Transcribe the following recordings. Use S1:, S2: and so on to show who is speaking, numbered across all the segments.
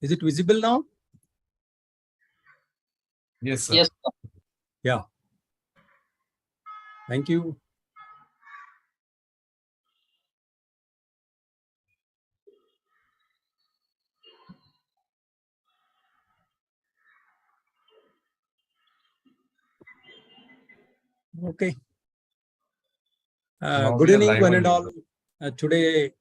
S1: Is it visible now?
S2: Yes, sir.
S3: Yes.
S1: Yeah. Thank you. Okay. Good evening, one and all. Today,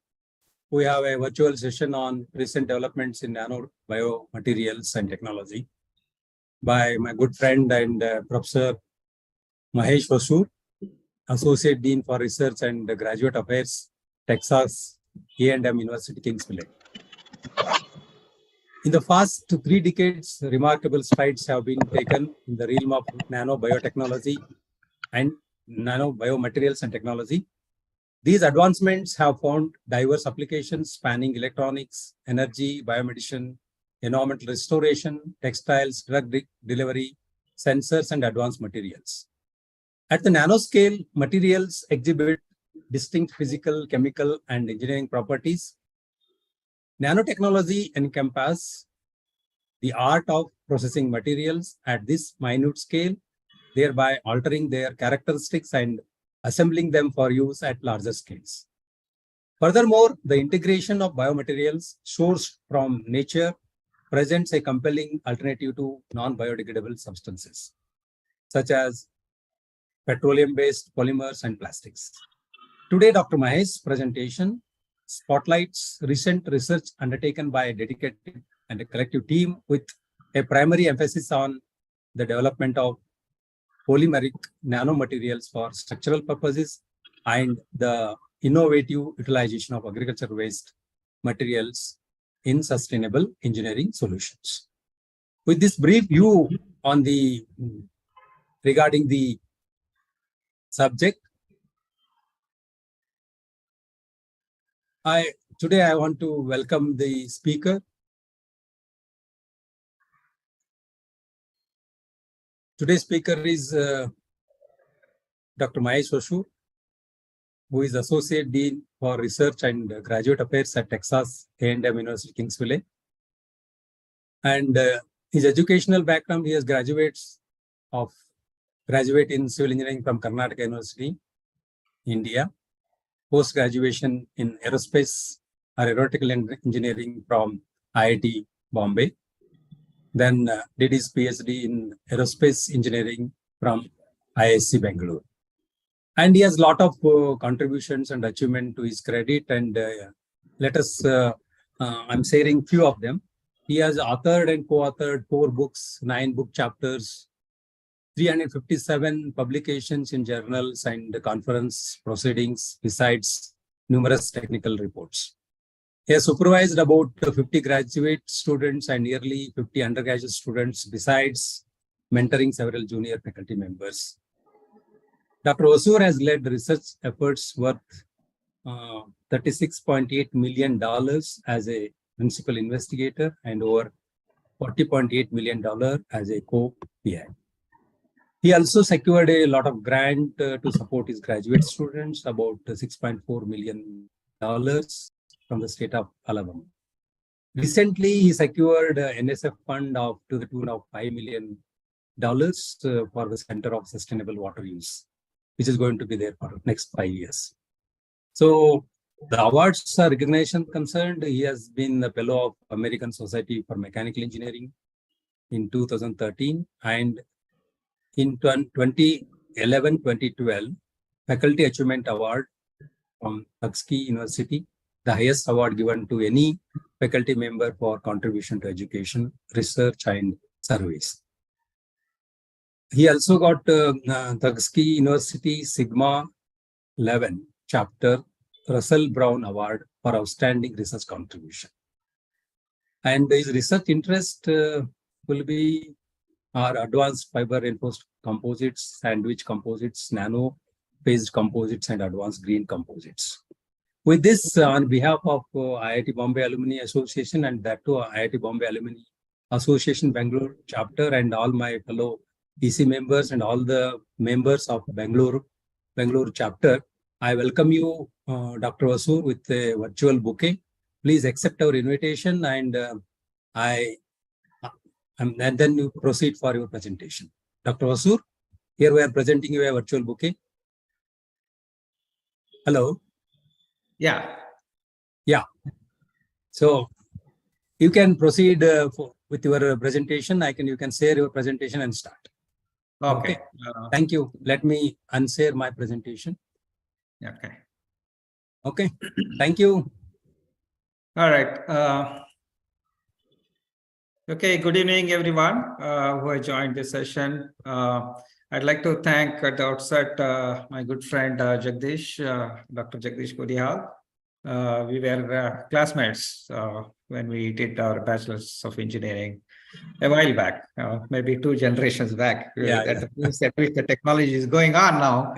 S1: we have a virtual session on recent developments in nano-bio materials and technology by my good friend and Professor Mahesh Vasur, Associate Dean for Research and Graduate Affairs, Texas A&M University, Kingsville. In the past 3 decades, remarkable strides have been taken in the realm of nano-biotechnology and nano-biomaterials and technology. These advancements have found diverse applications spanning electronics, energy, biomedicine, environmental restoration, textiles, drug delivery, sensors, and advanced materials. At the nanoscale, materials exhibit distinct physical, chemical, and engineering properties. Nanotechnology encompasses the art of processing materials at this minute scale, thereby altering their characteristics and assembling them for use at larger scales. Furthermore, the integration of biomaterials sourced from nature presents a compelling alternative to non-biodegradable substances, such as petroleum-based polymers and plastics. Today, Dr. Mahesh's presentation spotlights recent research undertaken by a dedicated and a collective team with a primary emphasis on the development of polymeric nanomaterials for structural purposes and the innovative utilization of agriculture waste materials in sustainable engineering solutions. With this brief view on regarding the subject, today I want to welcome the speaker. Today's speaker is Dr. Mahesh Vasur, who is Associate Dean for Research and Graduate Affairs at Texas A&M University, Kingsville. And his educational background, he has graduate in civil engineering from Karnataka University, India, post-graduation in aerospace or aeronautical engineering from IIT Bombay. Then did his PhD in aerospace engineering from IISc Bengaluru. And he has a lot of contributions and achievement to his credit. And I'm sharing few of them. He has authored and co-authored 4 books, 9 book chapters, 357 publications in journals and conference proceedings, besides numerous technical reports. He has supervised about 50 graduate students and nearly 50 undergraduate students, besides mentoring several junior faculty members. Dr. Vasur has led research efforts worth $36.8 million as a principal investigator and over $40.8 million as a co-PI. He also secured a lot of grant to support his graduate students, about $6.4 million from the state of Alabama. Recently, he secured an NSF fund to the tune of $5 million for the Center of Sustainable Water Use, which is going to be there for the next 5 years. So the awards are recognition concerned. He has been a fellow of American Society for Mechanical Engineering in 2013, and in 2011-2012, Faculty Achievement Award from Husk University, the highest award given to any faculty member for contribution to education, research, and service. He also got Husk University Sigma 11 chapter Russell Brown Award for outstanding research contribution. And his research interest will be our advanced fiber reinforced composites, sandwich composites, nano phased composites, and advanced green composites. With this, on behalf of IIT Bombay Alumni Association and that too IIT Bombay Alumni Association Bengaluru chapter and all my fellow EC members and all the members of Bengaluru chapter, I welcome you, Dr. Vasur, with a virtual bouquet. Please accept our invitation and And then you proceed for your presentation. Dr. Vasur, here we are presenting you a virtual bouquet. Hello.
S2: Yeah.
S1: Yeah. So you can proceed with your presentation. You can share your presentation and start.
S2: Okay.
S1: Thank you. Let me unshare my presentation.
S2: Okay.
S1: Okay. Thank you.
S2: All right. Okay. Good evening, everyone who has joined this session. I'd like to thank at the outset my good friend Jagdish, Dr. Jagdish Kodi. We were classmates when we did our Bachelor's of Engineering a while back, maybe 2 generations back. That means at least the technology is going on now.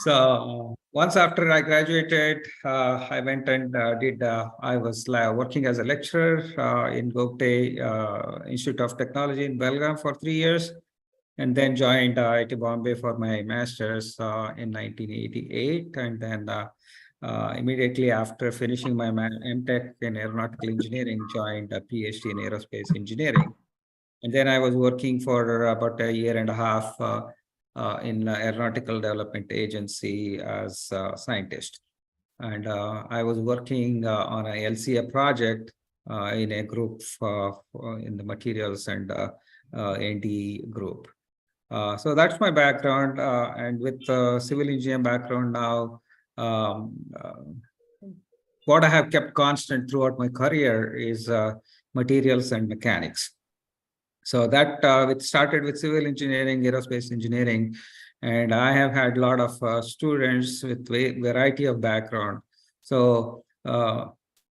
S2: So once after I graduated, I went and I was working as a lecturer in Jute Institute of Technology in Belgaum for 3 years, and then joined IITBAA for my master's in 1988, and then immediately after finishing my MTech in aeronautical engineering, joined a PhD in aerospace engineering. And then I was working for about a year and a half in Aeronautical Development Agency as a scientist. And I was working on a LCA project in a group in the materials and ND group. So that's my background. And with civil engineering background now, what I have kept constant throughout my career is materials and mechanics. So that it started with civil engineering, aerospace engineering, and I have had a lot of students with variety of background. So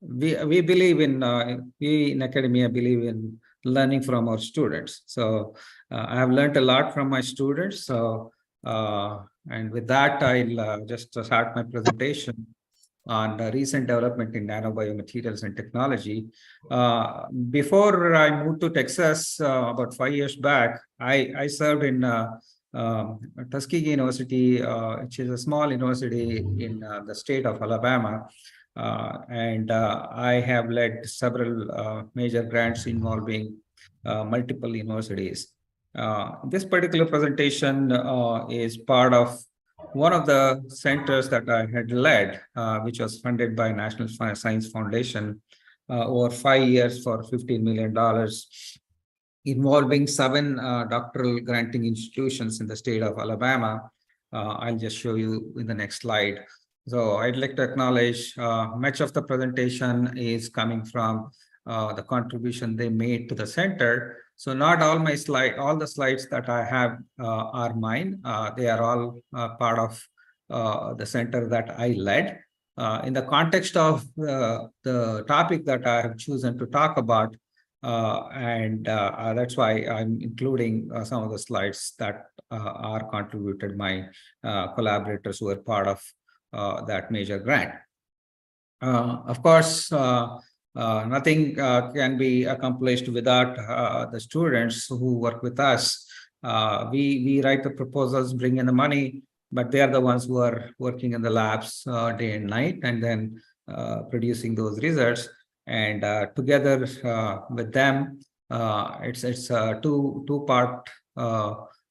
S2: we believe in, we in academia believe in learning from our students. So I have learned a lot from my students. So and with that, I'll just start my presentation on the recent development in Nano-Bio materials and technology. Before I moved to Texas about 5 years back, I served in Tuskegee University, which is a small university in the state of Alabama. And I have led several major grants involving multiple universities. This particular presentation is part of one of the centers that I had led, which was funded by National Science Foundation over 5 years for $15 million, involving 7 doctoral granting institutions in the state of Alabama. I'll just show you in the next slide. So I'd like to acknowledge much of the presentation is coming from the contribution they made to the center. So not all my all the slides that I have are mine. They are all part of the center that I led. In the context of the topic that I have chosen to talk about, and that's why I'm including some of the slides that are contributed by collaborators who are part of that major grant. Of course, nothing can be accomplished without the students who work with us. We write the proposals, bring in the money, but they are the ones who are working in the labs day and night, and then producing those results. And together with them, it's a two-part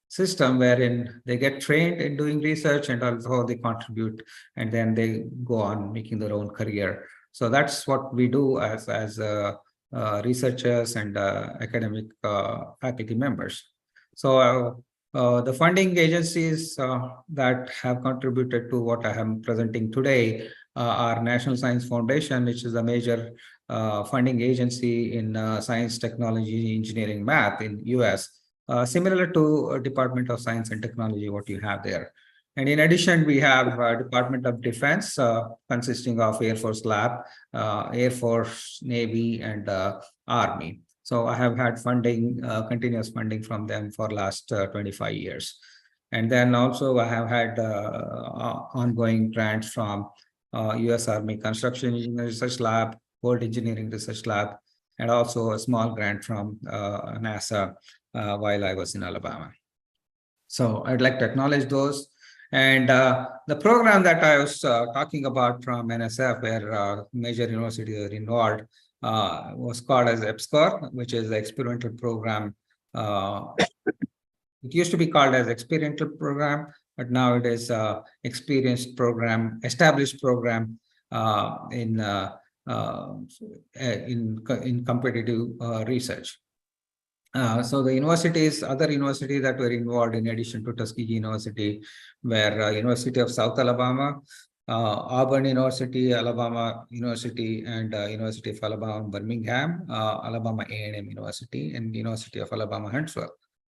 S2: system wherein they get trained in doing research and also they contribute, and then they go on making their own career. So that's what we do as researchers and academic faculty members. So the funding agencies that have contributed to what I am presenting today are National Science Foundation, which is a major funding agency in science, technology, engineering, math in US, similar to Department of Science and Technology, what you have there. And in addition, we have Department of Defense, consisting of Air Force Lab, Air Force, Navy, and Army. So I have had funding, continuous funding from them for last 25 years. And then also I have had ongoing grants from US Army Construction Engineering Research Lab, World Engineering Research Lab, and also a small grant from NASA while I was in Alabama. So I'd like to acknowledge those. And the program that I was talking about from NSF, where major universities are involved, was called as EPSCOR, which is the experimental program. It used to be called as experiential program, but now it is experienced program, established program in competitive research. So the universities, other universities that were involved in addition to Tuskegee University were University of South Alabama, Auburn University, Alabama University, and University of Alabama, Birmingham, Alabama A&M University, and University of Alabama, Huntsville.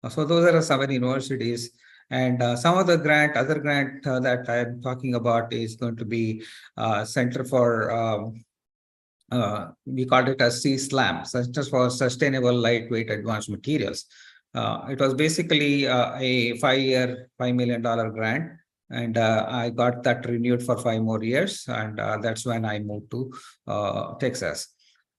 S2: So those are 7 universities. And some of the other grant that I'm talking about is going to be Center for we called it as CSLAM, Center for Sustainable Lightweight Advanced Materials. It was basically a 5-year, $5 million grant. And I got that renewed for 5 more years. And that's when I moved to Texas.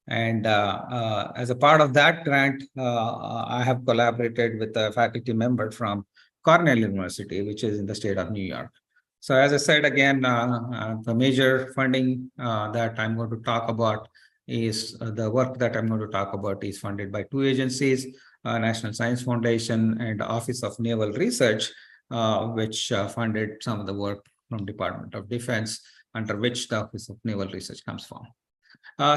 S2: And as a part of that grant, I have collaborated with a faculty member from Cornell University, which is in the state of New York. So as I said, again, the major funding that I'm going to talk about is the work that I'm going to talk about is funded by 2 agencies, National Science Foundation and Office of Naval Research, which funded some of the work from Department of Defense, under which the Office of Naval Research comes from.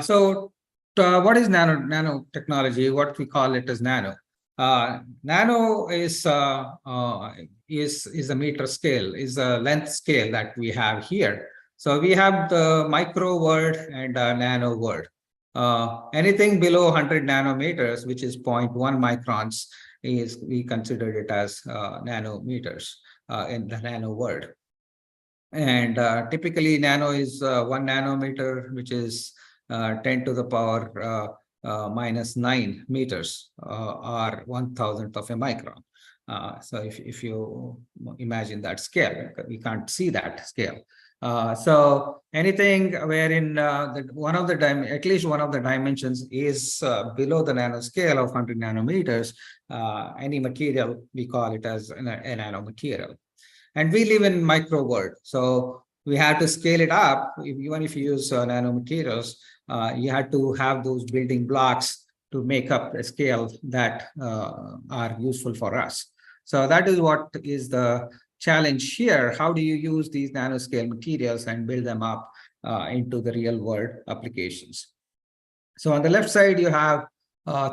S2: So what is nanotechnology? What we call it as nano. Nano is a meter scale, is a length scale that we have here. So we have the micro world and nano world. Anything below 100 nanometers, which is 0.1 microns, we consider it as nanometers in the nano world. And typically nano is 1 nanometer, which is 10 to the power -9 meters, or 1,000th of a micron. So if you imagine that scale, we can't see that scale. So anything wherein at least one of the dimensions is below the nanoscale of 100 nanometers, any material, we call it as a nanomaterial. And we live in micro world, so we have to scale it up. Even if you use nanomaterials, you have to have those building blocks to make up a scale that are useful for us. So that is what is the challenge here. How do you use these nanoscale materials and build them up into the real world applications? So on the left side, you have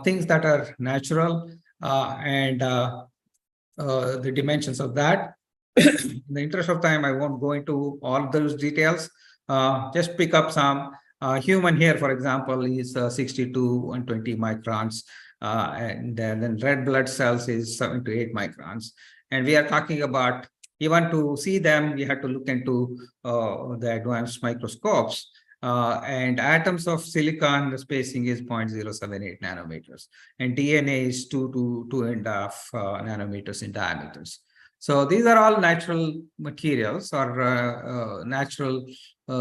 S2: things that are natural and the dimensions of that. In the interest of time, I won't go into all those details. Just pick up some. Human hair, for example, is 62 and 20 microns. And then red blood cells is 7 to 8 microns. And we are talking about, even to see them, we have to look into the advanced microscopes. And atoms of silicon, the spacing is 0.078 nanometers. And DNA is 2 to 2.5 nanometers in diameters. So these are all natural materials or natural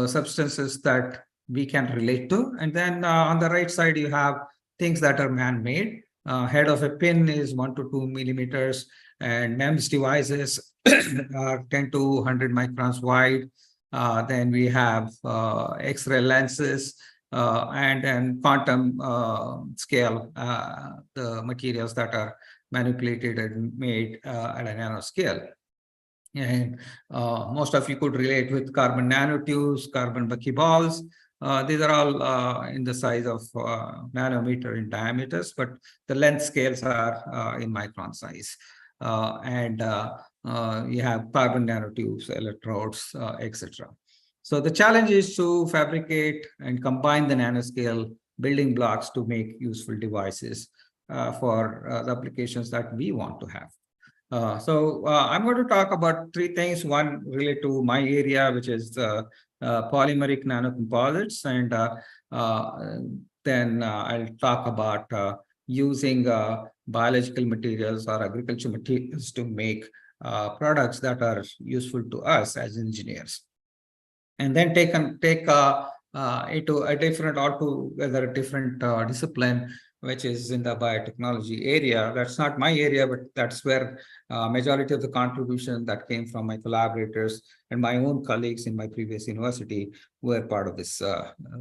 S2: substances that we can relate to. And then on the right side, you have things that are man-made. Head of a pin is 1 to 2 millimeters, and MEMS devices are 10 to 100 microns wide. Then we have X-ray lenses, and then quantum scale, the materials that are manipulated and made at a nanoscale. And most of you could relate with carbon nanotubes, carbon buckyballs. These are all in the size of nanometer in diameters, but the length scales are in micron size. And you have carbon nanotubes, electrodes, etc. So the challenge is to fabricate and combine the nanoscale building blocks to make useful devices for the applications that we want to have. So I'm going to talk about 3 things. One related to my area, which is polymeric nanocomposites, and then I'll talk about using biological materials or agricultural materials to make products that are useful to us as engineers. And then take it to a different, altogether different discipline, which is in the biotechnology area. That's not my area, but that's where majority of the contribution that came from my collaborators and my own colleagues in my previous university were part of this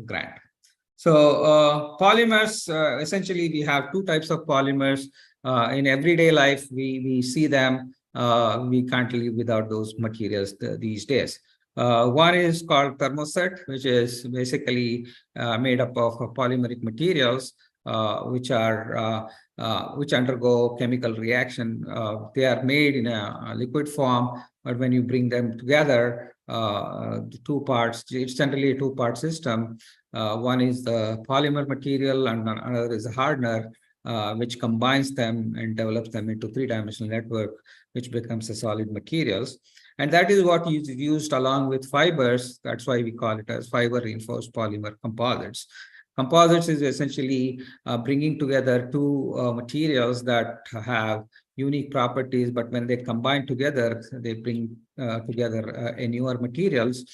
S2: grant. So polymers, essentially, we have two types of polymers. In everyday life, we see them. We can't live without those materials these days. One is called thermoset, which is basically made up of polymeric materials, which undergo chemical reaction. They are made in a liquid form, but when you bring them together, the two parts, it's generally a two-part system. One is the polymer material and another is a hardener, which combines them and develops them into three-dimensional network, which becomes a solid materials. And that is what is used along with fibers. That's why we call it as fiber reinforced polymer composites. Composites is essentially bringing together two materials that have unique properties, but when they combine together, they bring together a newer materials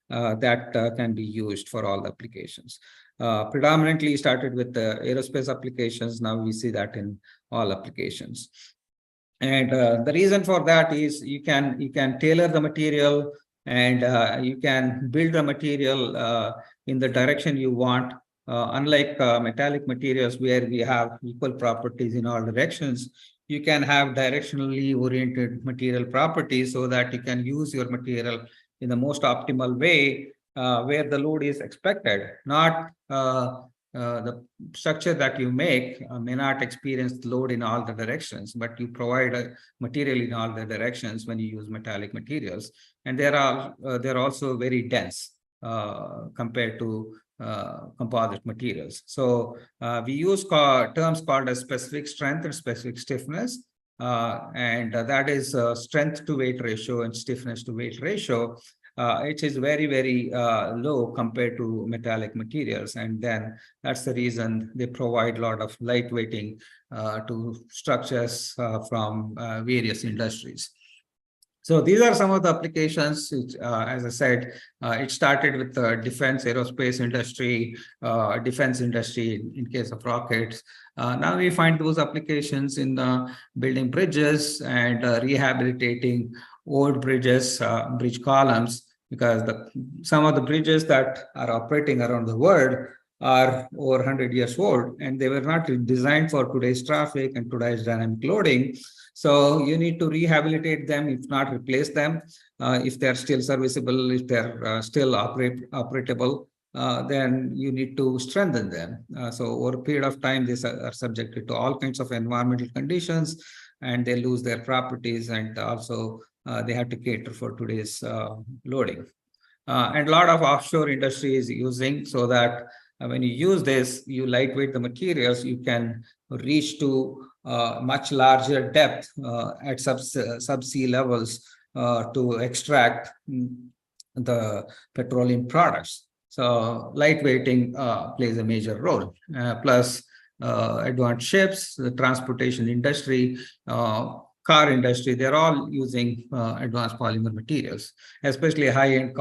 S2: that can be used for all the applications. Predominantly started with the aerospace applications. Now we see that in all applications. And the reason for that is you can tailor the material, and you can build the material in the direction you want. Unlike metallic materials where we have equal properties in all directions, you can have directionally oriented material properties so that you can use your material in the most optimal way where the load is expected, not the structure that you make may not experience load in all the directions, but you provide a material in all the directions when you use metallic materials. And they're also very dense compared to composite materials. So we use terms called as specific strength and specific stiffness. And that is strength to weight ratio and stiffness to weight ratio. It is very, very low compared to metallic materials. And then that's the reason they provide a lot of lightweighting to structures from various industries. So these are some of the applications. As I said, it started with the defense aerospace industry, defense industry in case of rockets. Now we find those applications in building bridges and rehabilitating old bridges, bridge columns, because some of the bridges that are operating around the world are over 100 years old, and they were not designed for today's traffic and today's dynamic loading. So you need to rehabilitate them, if not replace them. If they're still serviceable, if they're still operable, then you need to strengthen them. So over a period of time, these are subjected to all kinds of environmental conditions, and they lose their properties, and also they have to cater for today's loading. And a lot of offshore industry is using, so that when you use this, you lightweight the materials, you can reach to much larger depth at subsea levels to extract the petroleum products. So lightweighting plays a major role. Plus advanced ships, the transportation industry, car industry, they're all using advanced polymer materials, especially high-end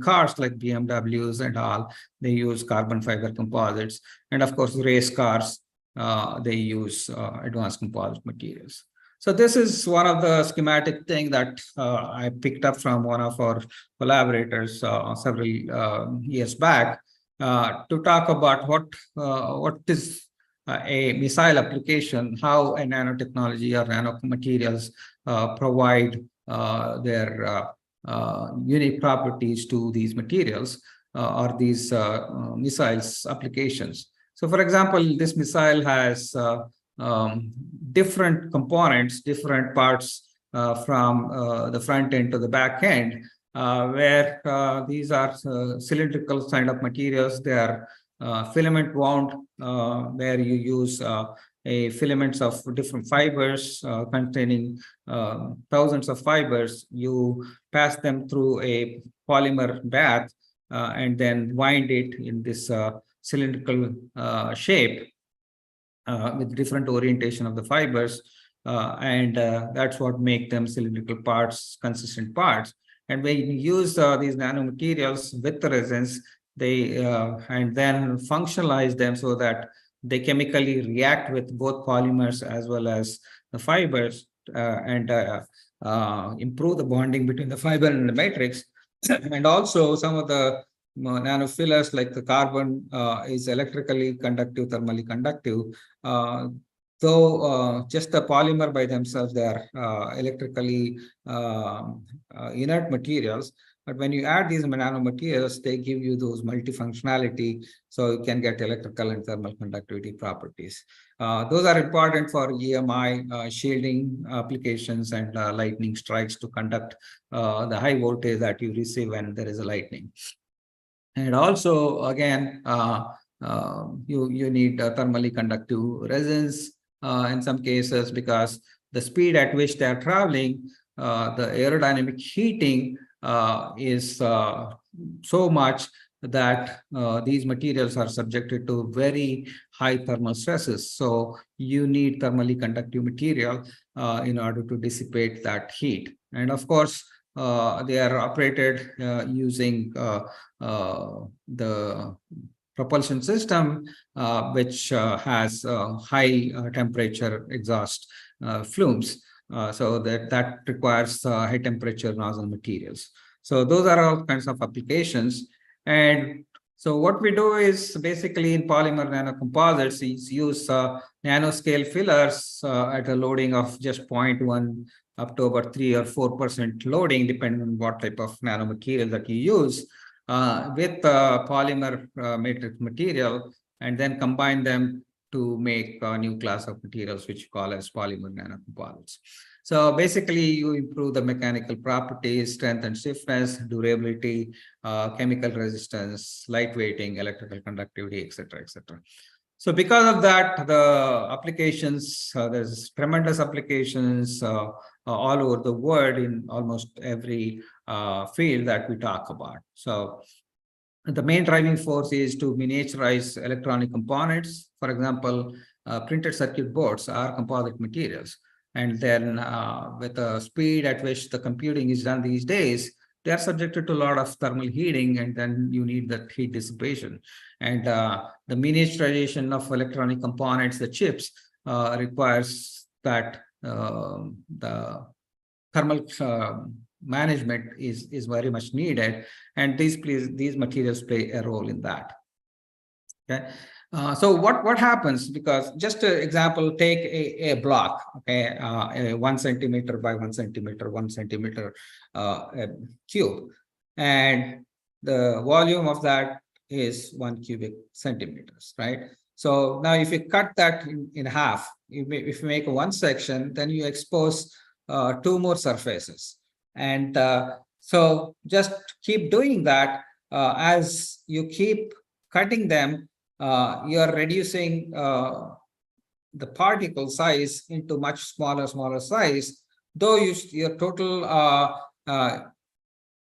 S2: cars like BMWs and all. They use carbon fiber composites. And of course, race cars, they use advanced composite materials. So this is one of the schematic thing that I picked up from one of our collaborators several years back to talk about what is a missile application, how a nanotechnology or nanomaterials provide their unique properties to these materials or these missiles applications. So for example, this missile has different components, different parts from the front end to the back end, where these are cylindrical kind of materials. They are filament wound, where you use filaments of different fibers containing thousands of fibers. You pass them through a polymer bath and then wind it in this cylindrical shape with different orientation of the fibers. And that's what make them cylindrical parts, consistent parts. And when you use these nanomaterials with the resins, they and then functionalize them so that they chemically react with both polymers as well as the fibers and improve the bonding between the fiber and the matrix. And also some of the nanofillers like the carbon is electrically conductive, thermally conductive. Though just the polymer by themselves, they are electrically inert materials. But when you add these nanomaterials, they give you those multifunctionality, so you can get electrical and thermal conductivity properties. Those are important for EMI shielding applications and lightning strikes to conduct the high voltage that you receive when there is a lightning. And also, again, you need thermally conductive resins in some cases, because the speed at which they are traveling, the aerodynamic heating is so much that these materials are subjected to very high thermal stresses. So you need thermally conductive material in order to dissipate that heat. And of course, they are operated using the propulsion system, which has high temperature exhaust flumes. So that requires high temperature nozzle materials. So those are all kinds of applications. And so what we do is basically in polymer nanocomposites is use nanoscale fillers at a loading of just 0.1 up to about 3 or 4% loading, depending on what type of nanomaterial that you use, with polymer matrix material, and then combine them to make a new class of materials, which you call as polymer nanocomposites. So basically, you improve the mechanical properties, strength and stiffness, durability, chemical resistance, lightweighting, electrical conductivity, etc., etc. So because of that, the applications, there's tremendous applications all over the world in almost every field that we talk about. So the main driving force is to miniaturize electronic components. For example, printed circuit boards are composite materials. And then with the speed at which the computing is done these days, they are subjected to a lot of thermal heating, and then you need that heat dissipation. And the miniaturization of electronic components, the chips, requires that the thermal management is very much needed, and these materials play a role in that. Okay. So what happens, because just an example, take a block, okay, a 1 centimeter by 1 centimeter, 1 centimeter cube, and the volume of that is 1 cubic centimeters, right? So now if you cut that in half, if you make one section, then you expose 2 more surfaces. And so just keep doing that. As you keep cutting them, you are reducing the particle size into much smaller size, though your total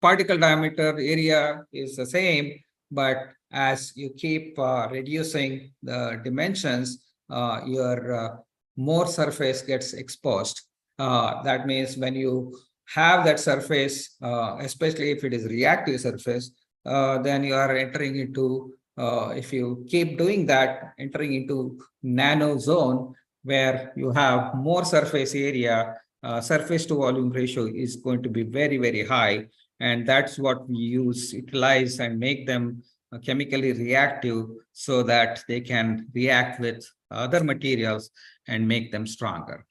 S2: particle diameter area is the same, but as you keep reducing the dimensions, your more surface gets exposed. That means when you have that surface, especially if it is reactive surface, then you are entering into, if you keep doing that, entering into nano zone, where you have more surface area, surface to volume ratio is going to be very high. And that's what we utilize and make them chemically reactive, so that they can react with other materials and make them stronger.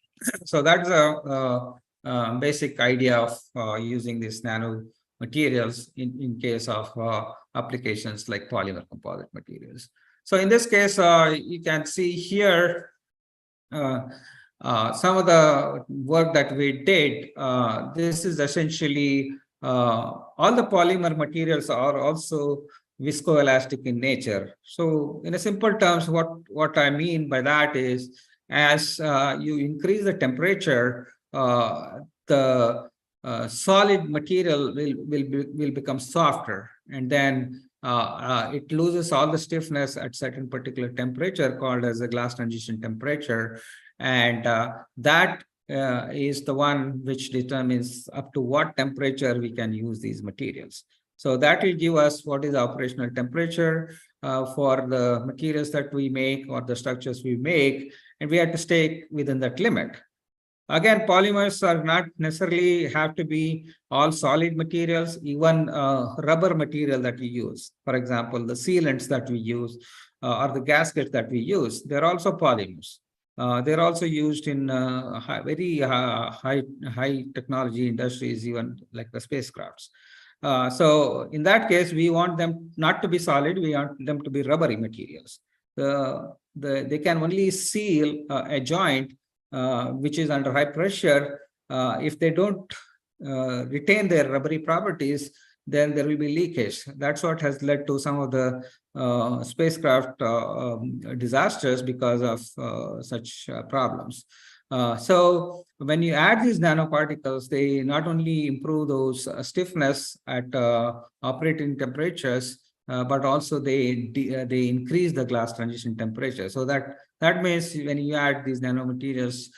S2: So that's a basic idea of using these nano materials in case of applications like polymer composite materials. So in this case, you can see here some of the work that we did. This is essentially all the polymer materials are also viscoelastic in nature. So in a simple terms, what I mean by that is, as you increase the temperature, the solid material will become softer, and then it loses all the stiffness at certain particular temperature called as the glass transition temperature, and that is the one which determines up to what temperature we can use these materials. So that will give us what is the operational temperature for the materials that we make or the structures we make, and we have to stay within that limit. Again, polymers are not necessarily have to be all solid materials, even rubber material that we use. For example, the sealants that we use or the gaskets that we use, they're also polymers. They're also used in very high technology industries, even like the spacecrafts. So in that case, we want them not to be solid. We want them to be rubbery materials. They can only seal a joint which is under high pressure. If they don't retain their rubbery properties, then there will be leakage. That's what has led to some of the spacecraft disasters because of such problems. So when you add these nanoparticles, they not only improve those stiffness at operating temperatures, but also they increase the glass transition temperature. So that means when you add these nanomaterials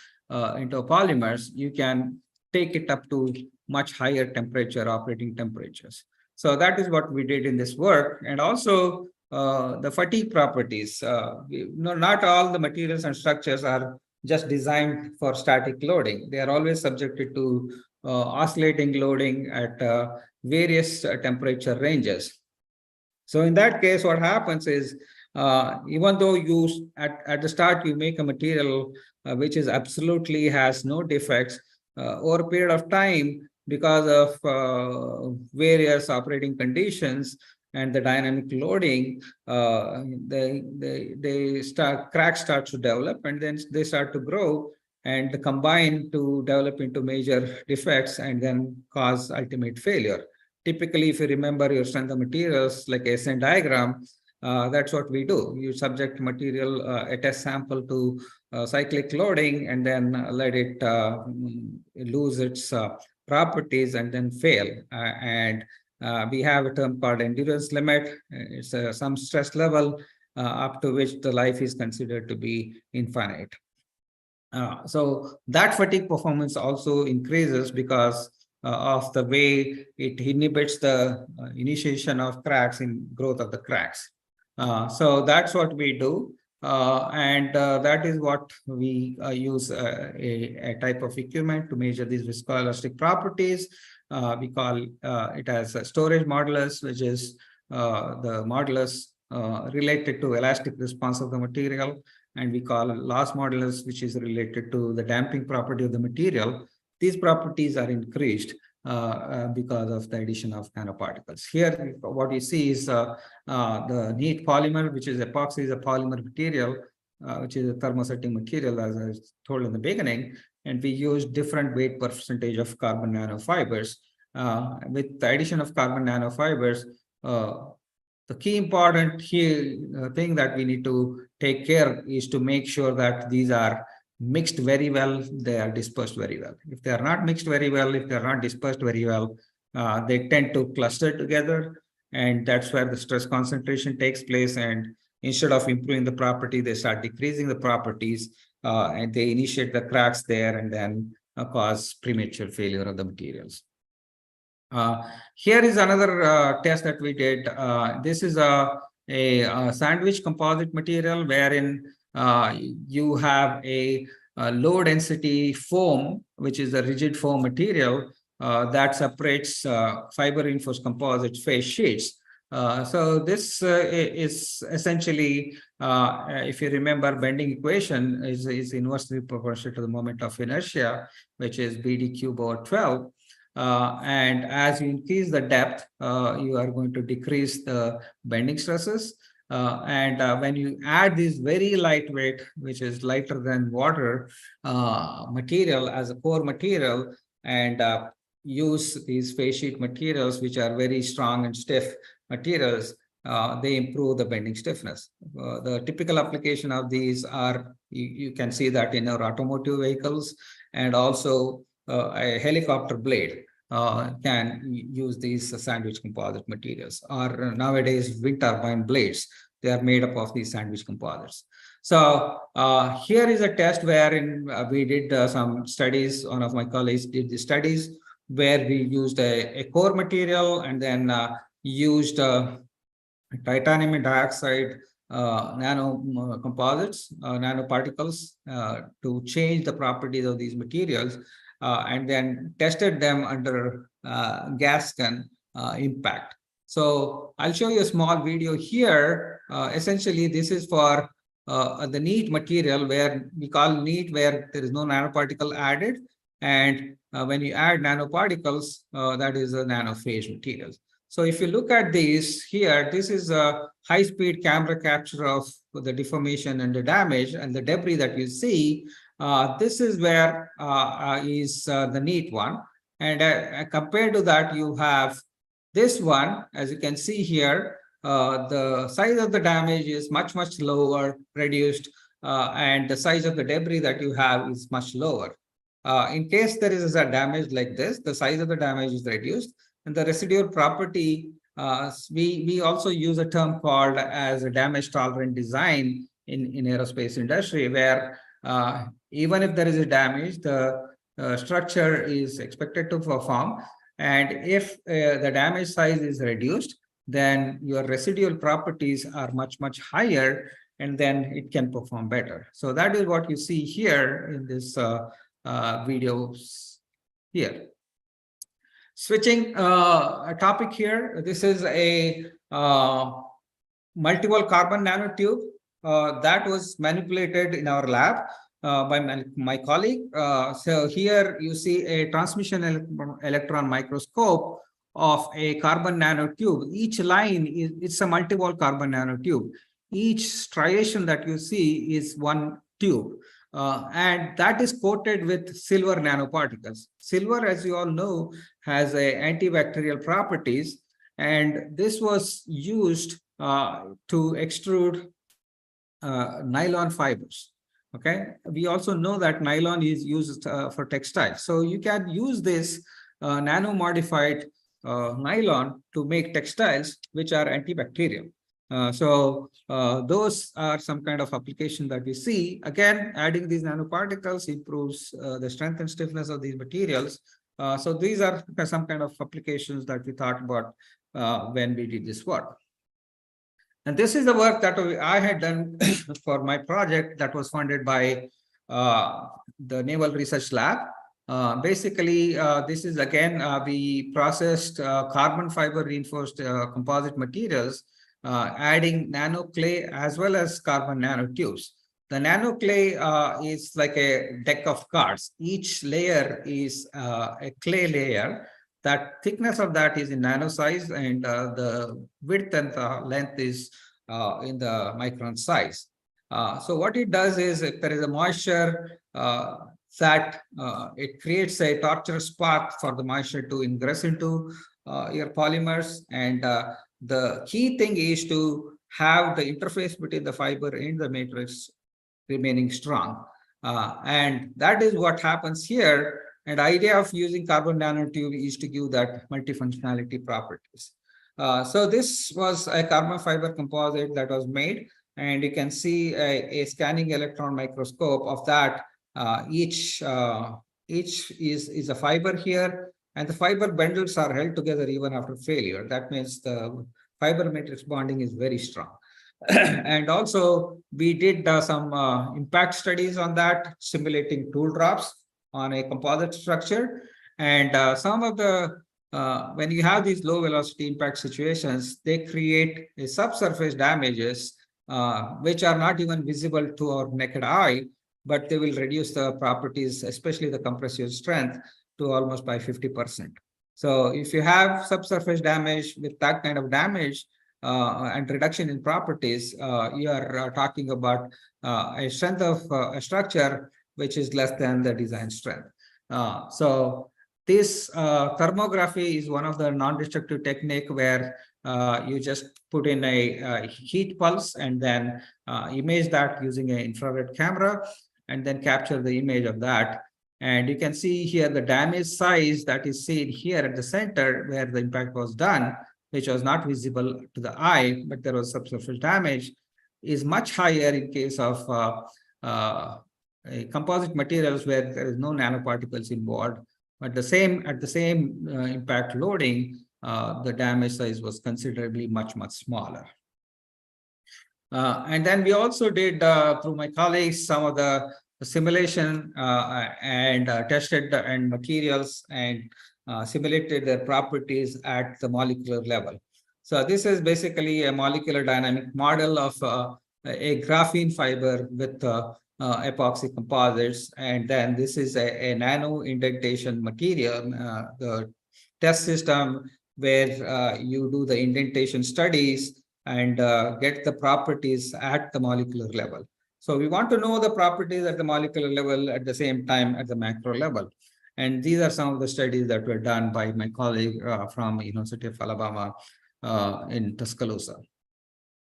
S2: into polymers, you can take it up to much higher temperature, operating temperatures. So that is what we did in this work. And also the fatigue properties. Not all the materials and structures are just designed for static loading. They are always subjected to oscillating loading at various temperature ranges. So in that case, what happens is, even though you at the start you make a material which is absolutely has no defects, over a period of time, because of various operating conditions and the dynamic loading, cracks start to develop, and then they start to grow and combine to develop into major defects and then cause ultimate failure. Typically, if you remember your strength of materials, like a SN diagram, that's what we do. You subject material, a test sample to cyclic loading, and then let it lose its properties and then fail. We have a term called endurance limit. It's some stress level up to which the life is considered to be infinite. So that fatigue performance also increases because of the way it inhibits the initiation of cracks in growth of the cracks. So that's what we do. And that is what we use a type of equipment to measure these viscoelastic properties. We call it as a storage modulus, which is the modulus related to elastic response of the material. And we call loss modulus, which is related to the damping property of the material. These properties are increased because of the addition of nanoparticles. Here, what you see is the neat polymer, which is epoxy, is a polymer material, which is a thermosetting material, as I told in the beginning. And we use different weight percentage of carbon nanofibers. With the addition of carbon nanofibers, the key important thing that we need to take care is to make sure that these are mixed very well, they are dispersed very well. If they are not mixed very well, if they are not dispersed very well, they tend to cluster together, and that's where the stress concentration takes place. And instead of improving the property, they start decreasing the properties, and they initiate the cracks there and then cause premature failure of the materials. Here is another test that we did. This is a sandwich composite material wherein you have a low density foam, which is a rigid foam material that separates fiber reinforced composite face sheets. So this is essentially, if you remember, bending equation is inversely proportional to the moment of inertia, which is BD cube over 12. And as you increase the depth, you are going to decrease the bending stresses. When you add this very lightweight, which is lighter than water material as a core material, and use these face sheet materials, which are very strong and stiff materials, they improve the bending stiffness. The typical application of these are, you can see that in our automotive vehicles, and also a helicopter blade can use these sandwich composite materials, or nowadays wind turbine blades. They are made up of these sandwich composites. So here is a test wherein we did some studies. One of my colleagues did the studies where we used a core material and then used titanium dioxide composites, nanoparticles, to change the properties of these materials, and then tested them under gas-can impact. So I'll show you a small video here. Essentially, this is for the neat material, where we call neat, where there is no nanoparticle added. And when you add nanoparticles, that is a nanophase material. So if you look at this here, this is a high-speed camera capture of the deformation and the damage and the debris that you see. This is where is the neat one. And compared to that, you have this one. As you can see here, the size of the damage is much, much lower, reduced, and the size of the debris that you have is much lower. In case there is a damage like this, the size of the damage is reduced. And the residual property, we also use a term called as a damage tolerant design in aerospace industry, where even if there is a damage, the structure is expected to perform. And if the damage size is reduced, then your residual properties are much, much higher, and then it can perform better. So that is what you see here in this videos here. Switching a topic here, this is a multiple carbon nanotube that was manipulated in our lab by my colleague. So here you see a transmission electron microscope of a carbon nanotube. Each line is, it's a multiple carbon nanotube. Each striation that you see is one tube. And that is coated with silver nanoparticles. Silver, as you all know, has antibacterial properties, and this was used to extrude nylon fibers. Okay, we also know that nylon is used for textiles, so you can use this nano-modified nylon to make textiles which are antibacterial. Those are some kind of application that we see. Again, adding these nanoparticles improves the strength and stiffness of these materials. So these are some kind of applications that we thought about when we did this work. And this is the work that I had done for my project that was funded by the Naval Research Lab. Basically, this is again, we processed carbon fiber reinforced composite materials, adding nano clay as well as carbon nanotubes. The nano clay is like a deck of cards. Each layer is a clay layer. That thickness of that is in nano size, and the width and the length is in the micron size. So what it does is, if there is a moisture, it creates a tortuous path for the moisture to ingress into your polymers. And the key thing is to have the interface between the fiber and the matrix remaining strong. And that is what happens here. And the idea of using carbon nanotube is to give that multifunctionality properties. So this was a carbon fiber composite that was made, and you can see a scanning electron microscope of that. Each is a fiber here, and the fiber bundles are held together even after failure. That means the fiber matrix bonding is very strong. And also we did some impact studies on that, simulating tool drops on a composite structure. And some of the when you have these low velocity impact situations, they create a subsurface damages which are not even visible to our naked eye, but they will reduce the properties, especially the compressive strength, to almost by 50%. So if you have subsurface damage with that kind of damage and reduction in properties, you are talking about a strength of a structure which is less than the design strength. So this thermography is one of the non-destructive technique where you just put in a heat pulse and then image that using an infrared camera, and then capture the image of that. And you can see here the damage size that is seen here at the center where the impact was done, which was not visible to the eye, but there was subsurface damage, is much higher in case of composite materials where there is no nanoparticles involved. But at the same impact loading, the damage size was considerably much smaller. And then we also did, through my colleagues, some of the simulation and tested the end materials and simulated their properties at the molecular level. So this is basically a molecular dynamic model of a graphene fiber with epoxy composites. And then this is a nano indentation material, the test system where you do the indentation studies and get the properties at the molecular level. So we want to know the properties at the molecular level at the same time at the macro level. And these are some of the studies that were done by my colleague from University of Alabama in Tuscaloosa.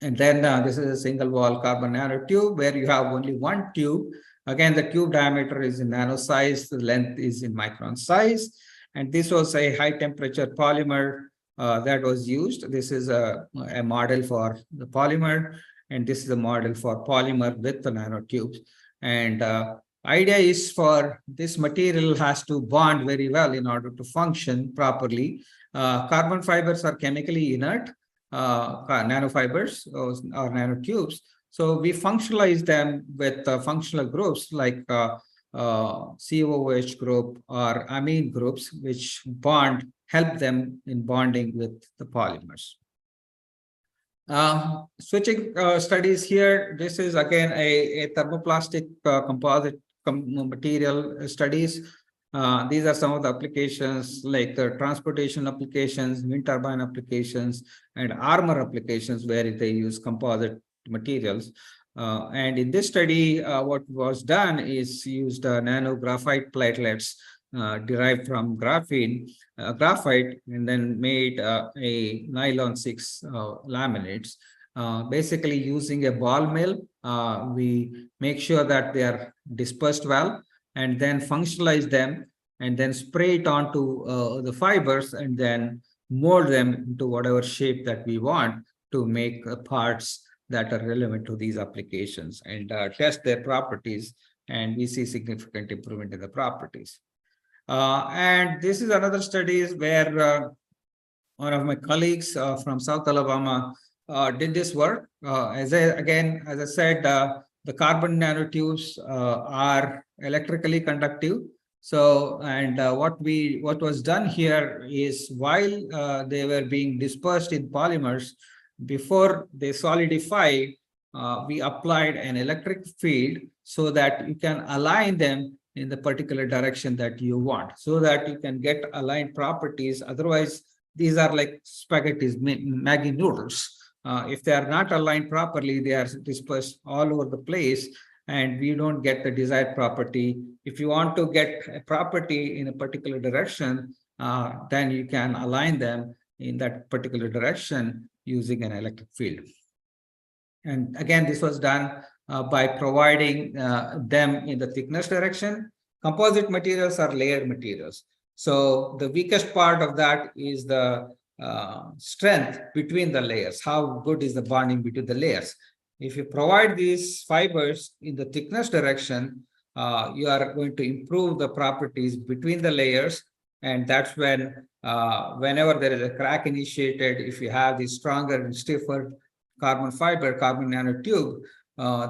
S2: And then this is a single wall carbon nanotube where you have only one tube. Again, the tube diameter is in nano size, the length is in micron size. And this was a high temperature polymer that was used. This is a model for the polymer, and this is a model for polymer with the nanotubes. And idea is for this material has to bond very well in order to function properly. Carbon fibers are chemically inert, nanofibers or nanotubes. So we functionalize them with functional groups like COOH group or amine groups, which help them in bonding with the polymers. Switching studies here, this is again a thermoplastic composite material studies. These are some of the applications like the transportation applications, wind turbine applications, and armor applications where they use composite materials. And in this study, what was done is used nano graphite platelets derived from graphite, and then made a nylon 6 laminates. Basically using a ball mill, we make sure that they are dispersed well, and then functionalize them, and then spray it onto the fibers, and then mold them into whatever shape that we want to make parts that are relevant to these applications, and test their properties, and we see significant improvement in the properties. And this is another study where one of my colleagues from South Alabama did this work. As I said, the carbon nanotubes are electrically conductive. So, and what was done here is while they were being dispersed in polymers, before they solidify, we applied an electric field so that you can align them in the particular direction that you want, so that you can get aligned properties. Otherwise, these are like spaghetti, Maggi noodles. If they are not aligned properly, they are dispersed all over the place, and we don't get the desired property. If you want to get a property in a particular direction, then you can align them in that particular direction using an electric field. And again, this was done by providing them in the thickness direction. Composite materials are layered materials. So the weakest part of that is the strength between the layers. How good is the bonding between the layers? If you provide these fibers in the thickness direction, you are going to improve the properties between the layers. And that's when, whenever there is a crack initiated, if you have the stronger and stiffer carbon fiber, carbon nanotube,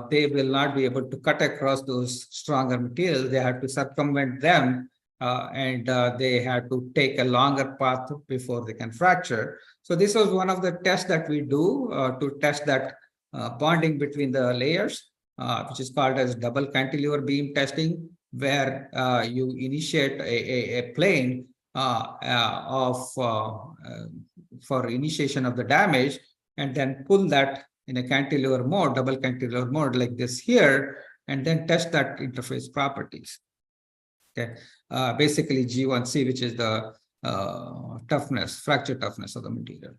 S2: they will not be able to cut across those stronger materials. They have to circumvent them, and they have to take a longer path before they can fracture. So this was one of the tests that we do to test that bonding between the layers, which is called as double cantilever beam testing, where you initiate a plane for initiation of the damage, and then pull that in a cantilever mode, double cantilever mode like this here, and then test that interface properties. Okay, basically G1C, which is the toughness, fracture toughness of the material.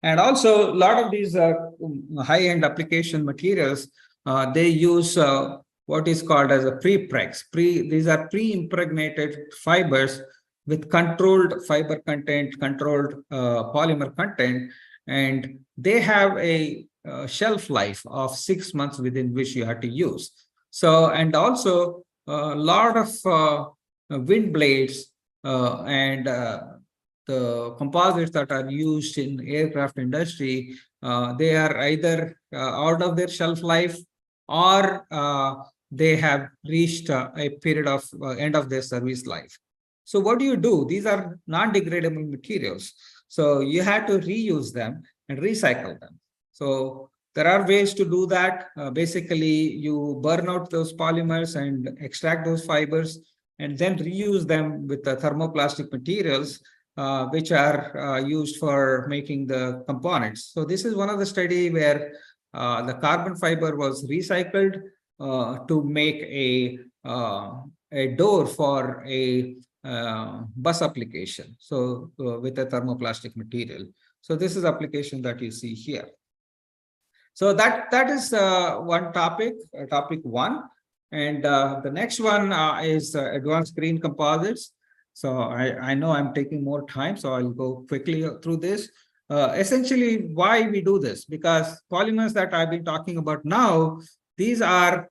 S2: And also a lot of these high-end application materials, they use what is called as a pre-pregs. These are pre-impregnated fibers with controlled fiber content, controlled polymer content, and they have a shelf life of 6 months within which you have to use. So, and also a lot of wind blades and the composites that are used in aircraft industry, they are either out of their shelf life, or they have reached a period of end of their service life. So what do you do? These are non-degradable materials. So you have to reuse them and recycle them. So there are ways to do that. Basically, you burn out those polymers and extract those fibers, and then reuse them with the thermoplastic materials, which are used for making the components. So this is one of the study where the carbon fiber was recycled to make a door for a bus application. So with a thermoplastic material. So this is application that you see here. So that is one topic, topic one. And the next one is advanced green composites. So I know I'm taking more time, so I'll go quickly through this. Essentially, why we do this? Because polymers that I've been talking about now, these are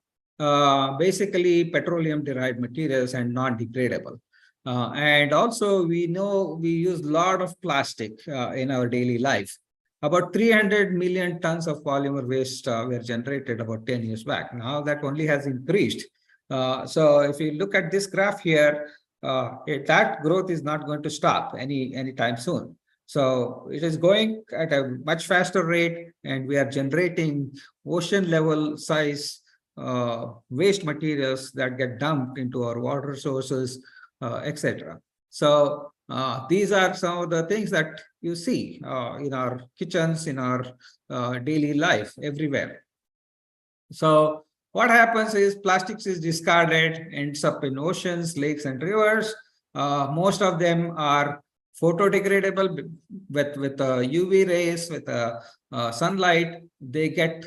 S2: basically petroleum-derived materials and non-degradable. And also, we know we use a lot of plastic in our daily life. About 300 million tons of polymer waste were generated about 10 years back. Now that only has increased. So if you look at this graph here, that growth is not going to stop anytime soon. So it is going at a much faster rate, and we are generating ocean level size waste materials that get dumped into our water sources, etc. So these are some of the things that you see in our kitchens, in our daily life, everywhere. So what happens is plastics is discarded, ends up in oceans, lakes, and rivers. Most of them are photodegradable with UV rays, with sunlight. They get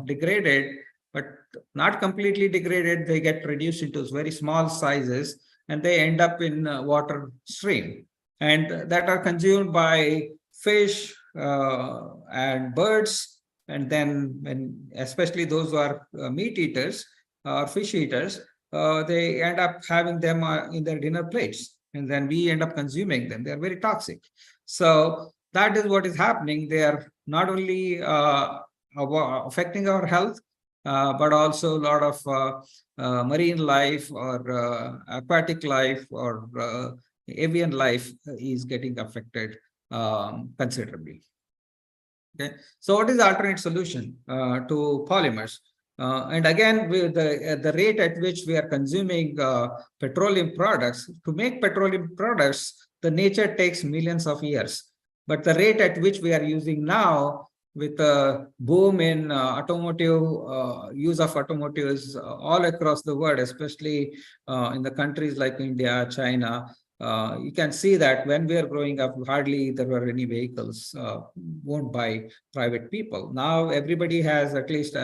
S2: degraded, but not completely degraded. They get reduced into very small sizes, and they end up in water stream, and that are consumed by fish and birds. And then, especially those who are meat eaters or fish eaters, they end up having them in their dinner plates, and then we end up consuming them. They are very toxic. So that is what is happening. They are not only affecting our health, but also a lot of marine life or aquatic life or avian life is getting affected considerably. Okay, so what is the alternate solution to polymers? And again, with the rate at which we are consuming petroleum products, to make petroleum products, the nature takes millions of years. But the rate at which we are using now, with the boom in automotive, use of automotives all across the world, especially in the countries like India, China, you can see that when we are growing up, hardly there were any vehicles owned by private people. Now everybody has at least,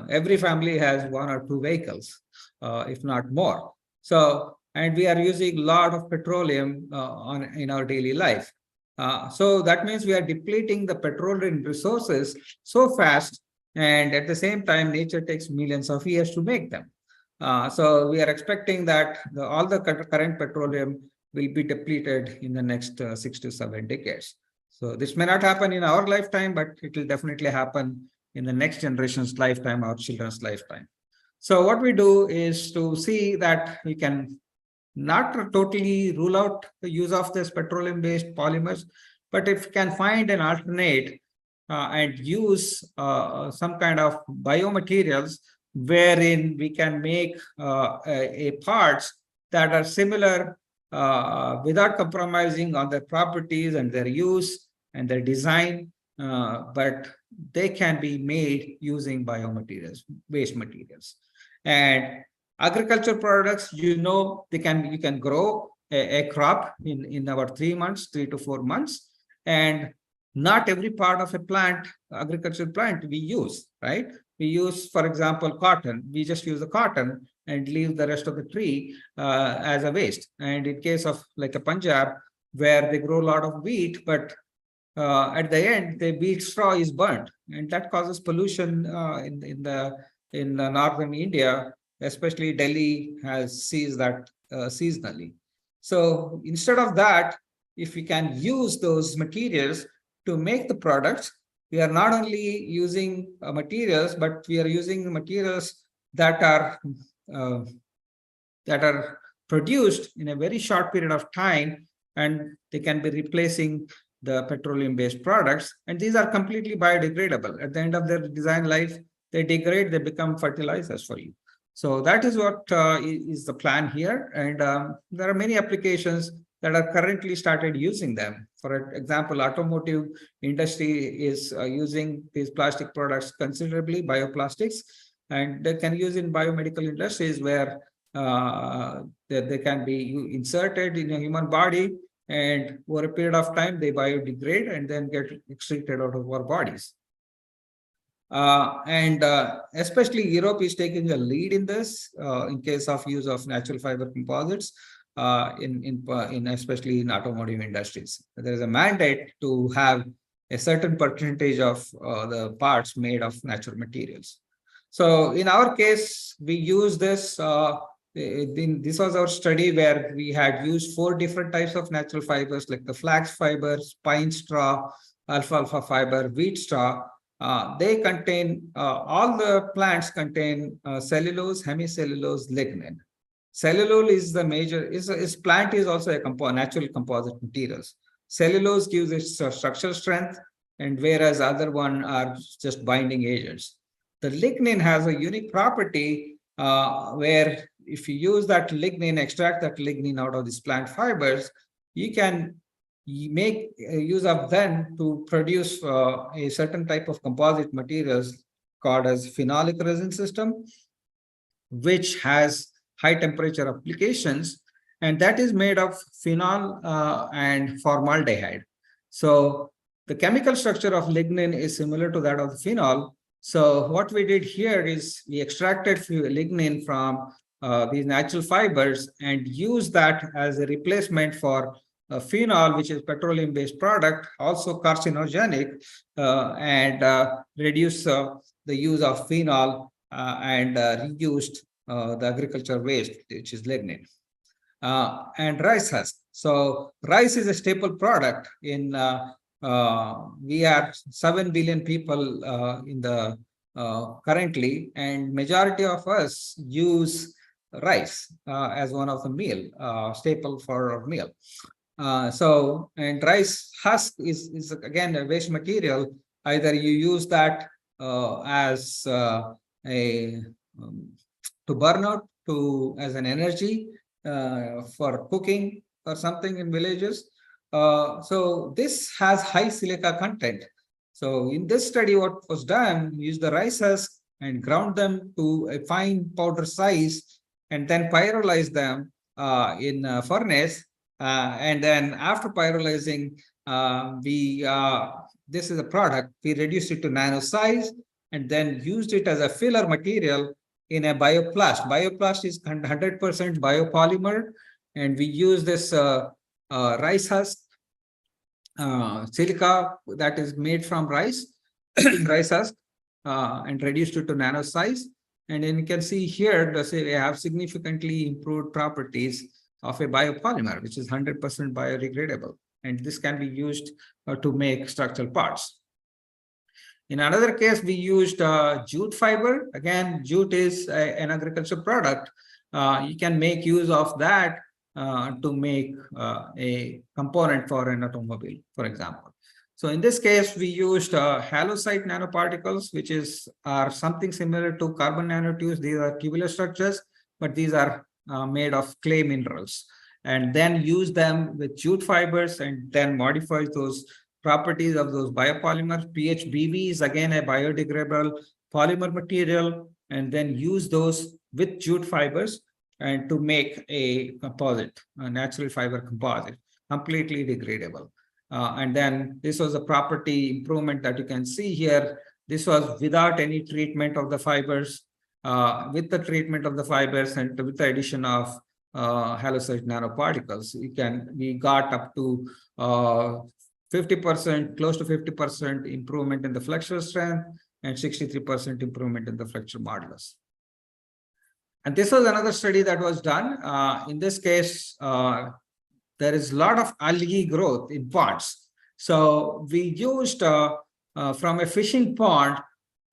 S2: every family has one or two vehicles, if not more. So, and we are using a lot of petroleum in our daily life. So that means we are depleting the petroleum resources so fast, and at the same time, nature takes millions of years to make them. So we are expecting that all the current petroleum will be depleted in the next 6 to 7 decades. So this may not happen in our lifetime, but it will definitely happen in the next generation's lifetime, our children's lifetime. So what we do is to see that we can not totally rule out the use of this petroleum-based polymers, but if we can find an alternate and use some kind of biomaterials wherein we can make a parts that are similar without compromising on their properties and their use and their design, but they can be made using biomaterials, waste materials. And agriculture products, you know, you can grow a crop in about 3 months, 3 to 4 months, and not every part of a plant, agricultural plant, we use, right? We use, for example, cotton. We just use the cotton and leave the rest of the tree as a waste. And in case of like a Punjab, where they grow a lot of wheat, but at the end, the wheat straw is burnt, and that causes pollution in northern India. Especially Delhi sees that seasonally. So instead of that, if we can use those materials to make the products, we are not only using materials, but we are using materials that are produced in a very short period of time, and they can be replacing the petroleum-based products. And these are completely biodegradable. At the end of their design life, they degrade, they become fertilizers for you. So that is what is the plan here. And there are many applications that are currently started using them. For example, automotive industry is using these plastic products considerably, bioplastics, and they can use in biomedical industries where they can be inserted in a human body, and over a period of time they biodegrade and then get extracted out of our bodies. Especially Europe is taking a lead in this in case of use of natural fiber composites in especially in automotive industries. There is a mandate to have a certain percentage of the parts made of natural materials. So in our case, we use this. This was our study where we had used 4 different types of natural fibers, like the flax fiber, pine straw, alfalfa fiber, wheat straw. They contain, all the plants contain cellulose, hemicellulose, lignin. Cellulose is the major, plant is also a natural composite materials. Cellulose gives its structural strength, and whereas other one are just binding agents. The lignin has a unique property where if you use that lignin, extract that lignin out of these plant fibers, you can make use of them to produce a certain type of composite materials called as phenolic resin system, which has high temperature applications, and that is made of phenol and formaldehyde. So the chemical structure of lignin is similar to that of the phenol. So what we did here is we extracted lignin from these natural fibers and used that as a replacement for phenol, which is petroleum-based product, also carcinogenic, and reduce the use of phenol and reduced the agriculture waste, which is lignin. And rice husk. So rice is a staple product in we are 7 billion people in the currently, and majority of us use rice as one of the meal staple for our meal. And rice husk is again a waste material. Either you use that as to burn out as an energy for cooking or something in villages. So this has high silica content. So in this study, what was done, used the rice husk and ground them to a fine powder size, and then pyrolyze them in a furnace. And then after pyrolyzing, this is a product, we reduced it to nano size and then used it as a filler material in a bioplast. Bioplast is 100% biopolymer, and we use this rice husk, silica that is made from rice, rice husk, and reduced it to nano size. And then you can see here, they have significantly improved properties of a biopolymer, which is 100% biodegradable. And this can be used to make structural parts. In another case, we used jute fiber. Again, jute is an agricultural product. You can make use of that to make a component for an automobile, for example. So in this case, we used halloysite nanoparticles, which are something similar to carbon nanotubes. These are tubular structures, but these are made of clay minerals, and then use them with jute fibers and then modify those properties of those biopolymers. PHBV is again a biodegradable polymer material, and then use those with jute fibers and to make a composite, a natural fiber composite, completely degradable. And then this was a property improvement that you can see here. This was without any treatment of the fibers. With the treatment of the fibers and with the addition of halloysite nanoparticles, we got up to 50%, close to 50% improvement in the flexural strength and 63% improvement in the flexural modulus. And this was another study that was done. In this case, there is a lot of algae growth in ponds. So we used from a fishing pond,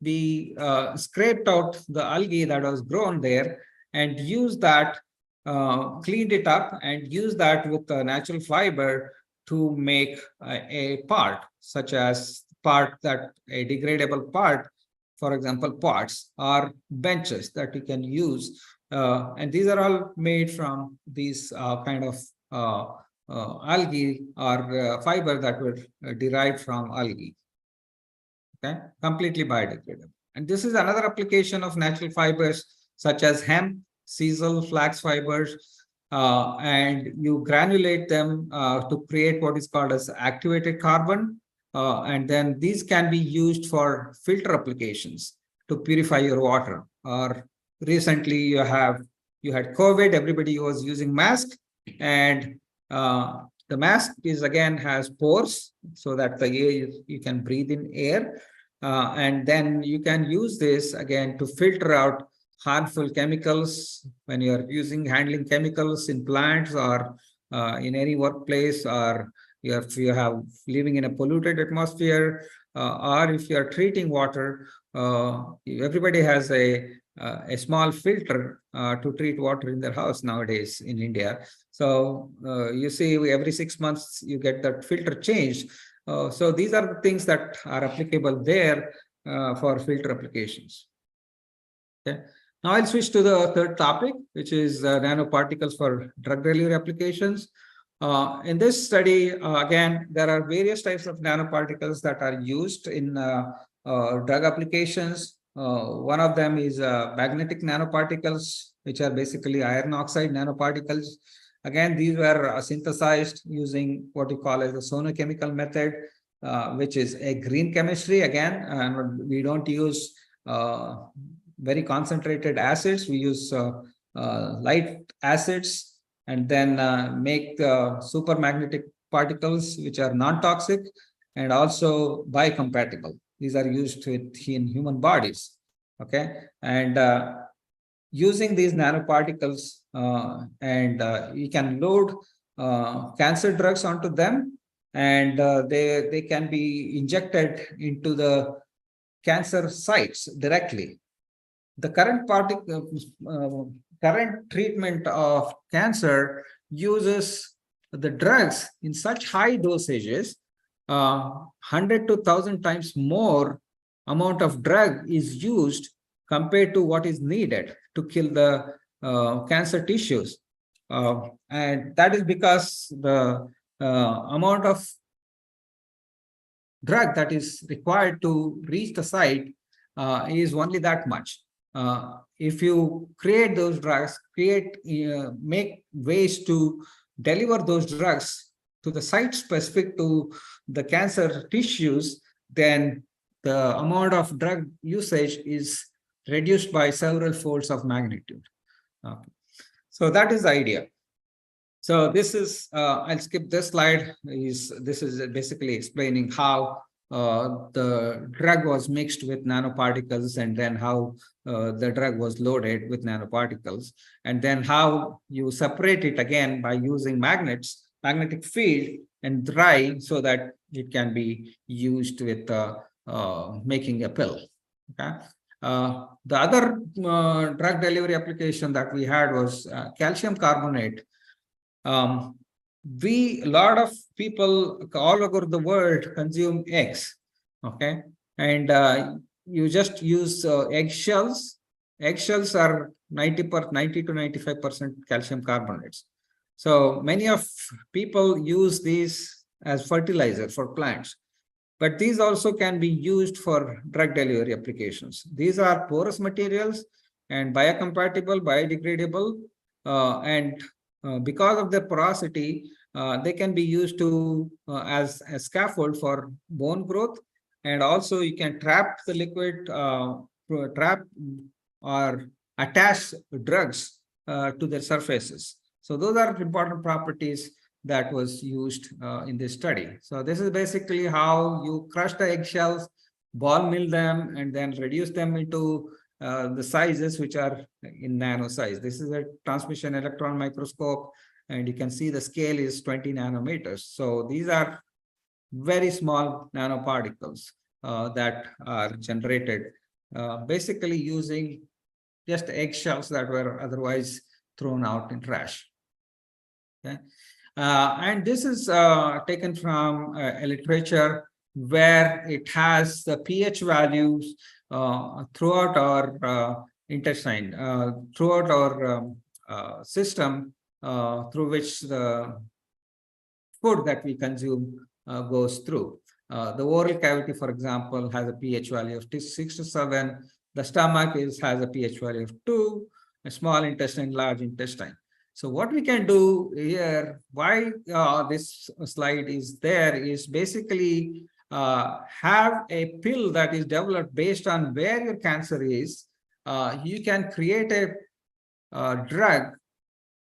S2: we scraped out the algae that was grown there and used that, cleaned it up and used that with the natural fiber to make a part, such as part that a degradable part, for example, pots or benches that you can use. And these are all made from these kind of algae or fiber that were derived from algae. Okay, completely biodegradable. And this is another application of natural fibers such as hemp, sisal, flax fibers, and you granulate them to create what is called as activated carbon. And then these can be used for filter applications to purify your water. Or recently you had COVID, everybody was using mask, and the mask is again has pores so that the air you can breathe in air, and then you can use this again to filter out harmful chemicals when you are handling chemicals in plants or in any workplace, or if you have living in a polluted atmosphere, or if you are treating water. Everybody has a small filter to treat water in their house nowadays in India. So you see every 6 months you get that filter changed. So these are the things that are applicable there for filter applications. Okay. Now I'll switch to the third topic, which is nanoparticles for drug delivery applications. In this study, again, there are various types of nanoparticles that are used in drug applications. One of them is magnetic nanoparticles, which are basically iron oxide nanoparticles. Again, these were synthesized using what you call as the sonochemical method, which is a green chemistry. Again, we don't use very concentrated acids. We use light acids and then make super magnetic particles, which are non-toxic and also biocompatible. These are used in human bodies. Okay, and using these nanoparticles, you can load cancer drugs onto them, and they can be injected into the cancer sites directly. The current treatment of cancer uses the drugs in such high dosages, 100 to 1,000 times more amount of drug is used compared to what is needed to kill the cancer tissues. And that is because the amount of drug that is required to reach the site is only that much. If you create those drugs, make ways to deliver those drugs to the site specific to the cancer tissues, then the amount of drug usage is reduced by several folds of magnitude. So that is the idea. So this is, I'll skip this slide. This is basically explaining how the drug was mixed with nanoparticles, and then how the drug was loaded with nanoparticles, and then how you separate it again by using magnetic field, and dry so that it can be used with making a pill. Okay. The other drug delivery application that we had was calcium carbonate. A lot of people all over the world consume eggs. Okay, and you just use eggshells. Eggshells are 90 to 95% calcium carbonates. So many of people use these as fertilizer for plants, but these also can be used for drug delivery applications. These are porous materials and biocompatible, biodegradable, and because of their porosity, they can be used to as a scaffold for bone growth, and also you can trap the liquid, trap or attach drugs to their surfaces. So those are important properties that was used in this study. So this is basically how you crush the eggshells, ball mill them, and then reduce them into the sizes which are in nano size. This is a transmission electron microscope, and you can see the scale is 20 nanometers. So these are very small nanoparticles that are generated basically using just eggshells that were otherwise thrown out in trash. Okay. And this is taken from a literature where it has the pH values throughout our intestine, throughout our system, through which the food that we consume goes through. The oral cavity, for example, has a pH value of 6 to 7. The stomach has a pH value of 2, a small intestine, large intestine. So what we can do here, why this slide is there, is basically have a pill that is developed based on where your cancer is. You can create a drug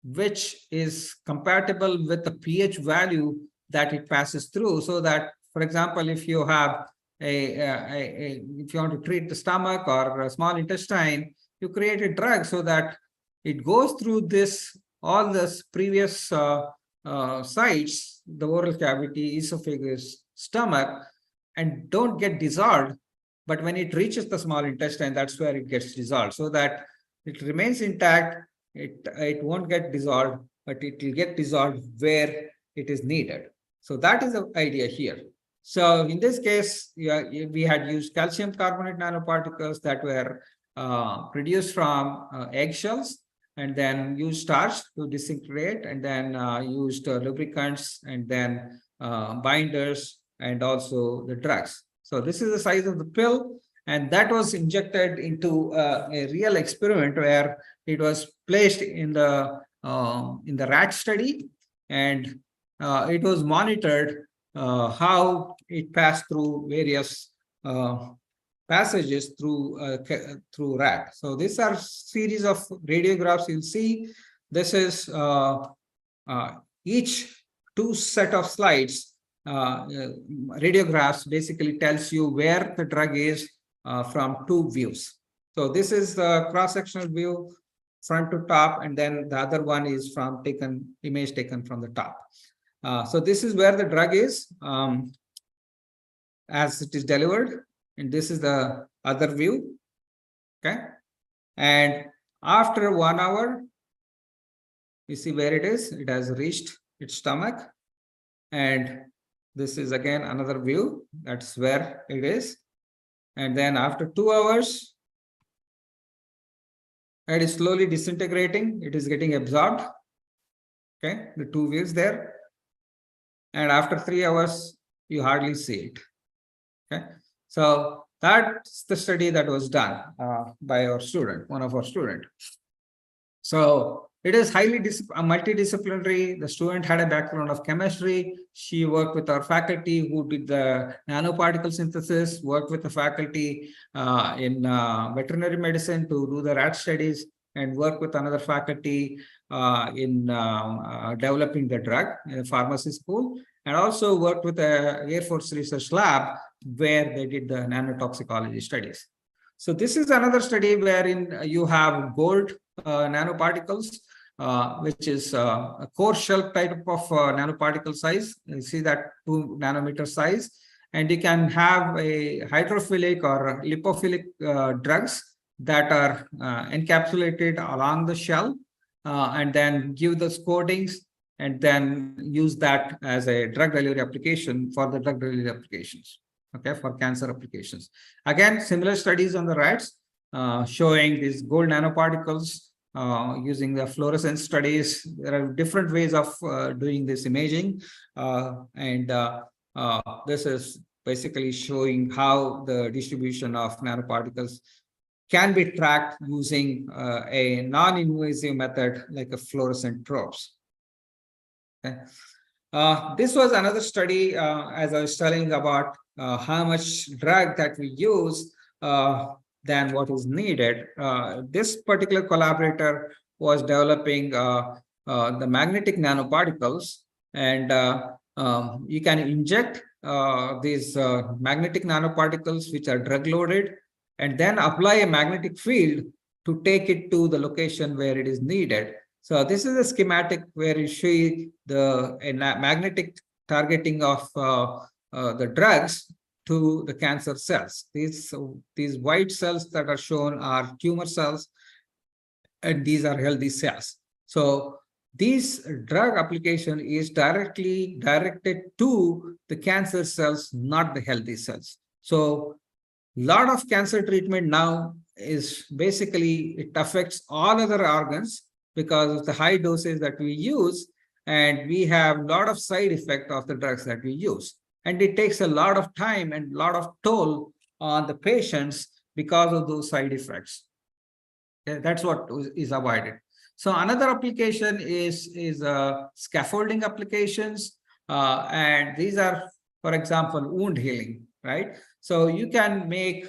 S2: which is compatible with the pH value that it passes through, so that, for example, if you have if you want to treat the stomach or a small intestine, you create a drug so that it goes through all this previous sites, the oral cavity, esophagus, stomach, and don't get dissolved. But when it reaches the small intestine, that's where it gets dissolved, so that it remains intact. It won't get dissolved, but it will get dissolved where it is needed. So that is the idea here. So in this case, we had used calcium carbonate nanoparticles that were produced from eggshells, and then used starch to disintegrate, and then used lubricants, and then binders, and also the drugs. So this is the size of the pill, and that was injected into a real experiment where it was placed in the rat study, and it was monitored how it passed through various passages through rat. So these are series of radiographs. You'll see this is each 2 set of slides. Radiographs basically tells you where the drug is from 2 views. So this is the cross-sectional view, front to top, and then the other one is from image taken from the top. So this is where the drug is as it is delivered, and this is the other view. Okay, and after 1 hour, you see where it is. It has reached its stomach, and this is again another view. That's where it is. And then after 2 hours, it is slowly disintegrating. It is getting absorbed. Okay, the 2 views there. And after 3 hours, you hardly see it. Okay, so that's the study that was done by our student, one of our students. So it is highly multidisciplinary. The student had a background of chemistry. She worked with our faculty who did the nanoparticle synthesis, worked with the faculty in veterinary medicine to do the rat studies, and worked with another faculty in developing the drug in a pharmacy school, and also worked with the Air Force Research Lab where they did the nanotoxicology studies. So this is another study wherein you have gold nanoparticles, which is a core shell type of nanoparticle size. You see that 2 nanometer size, and you can have a hydrophilic or lipophilic drugs that are encapsulated along the shell, and then give the coatings, and then use that as a drug delivery application for the drug delivery applications. Okay, for cancer applications. Again, similar studies on the rats showing these gold nanoparticles using the fluorescence studies. There are different ways of doing this imaging, and this is basically showing how the distribution of nanoparticles can be tracked using a non-invasive method like a fluorescent probes. Okay. This was another study, as I was telling about how much drug that we use than what is needed. This particular collaborator was developing the magnetic nanoparticles, and you can inject these magnetic nanoparticles which are drug loaded, and then apply a magnetic field to take it to the location where it is needed. So this is a schematic where you see the magnetic targeting of the drugs to the cancer cells. These white cells that are shown are tumor cells, and these are healthy cells. So this drug application is directly directed to the cancer cells, not the healthy cells. So a lot of cancer treatment now is basically, it affects all other organs because of the high doses that we use, and we have a lot of side effect of the drugs that we use. And it takes a lot of time and a lot of toll on the patients because of those side effects. Okay, that's what is avoided. So another application is scaffolding applications, and these are, for example, wound healing, right? So you can make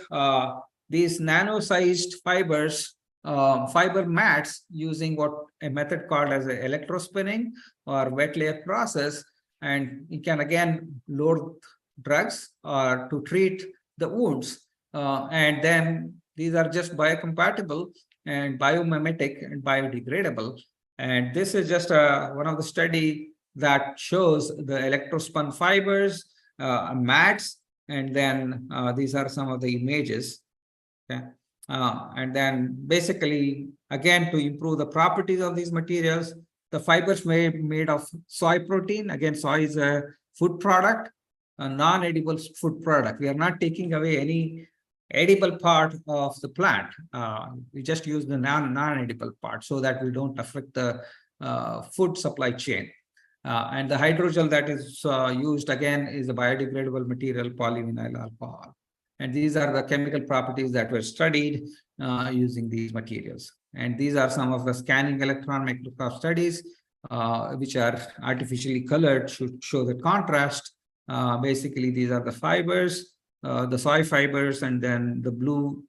S2: these nano-sized fibers, fiber mats, using what a method called as electrospinning or wet layer process, and you can again load drugs to treat the wounds, and then these are just biocompatible and biomimetic and biodegradable. And this is just one of the study that shows the electrospun fibers, mats, and then these are some of the images. Okay. And then basically, again, to improve the properties of these materials, the fibers made of soy protein. Again, soy is a food product, a non-edible food product. We are not taking away any edible part of the plant. We just use the non-edible part so that we don't affect the food supply chain. And the hydrogel that is used again is a biodegradable material, polyvinyl alcohol. And these are the chemical properties that were studied using these materials. And these are some of the scanning electron microscope studies, which are artificially colored, should show the contrast. Basically, these are the fibers, the soy fibers, and then the blue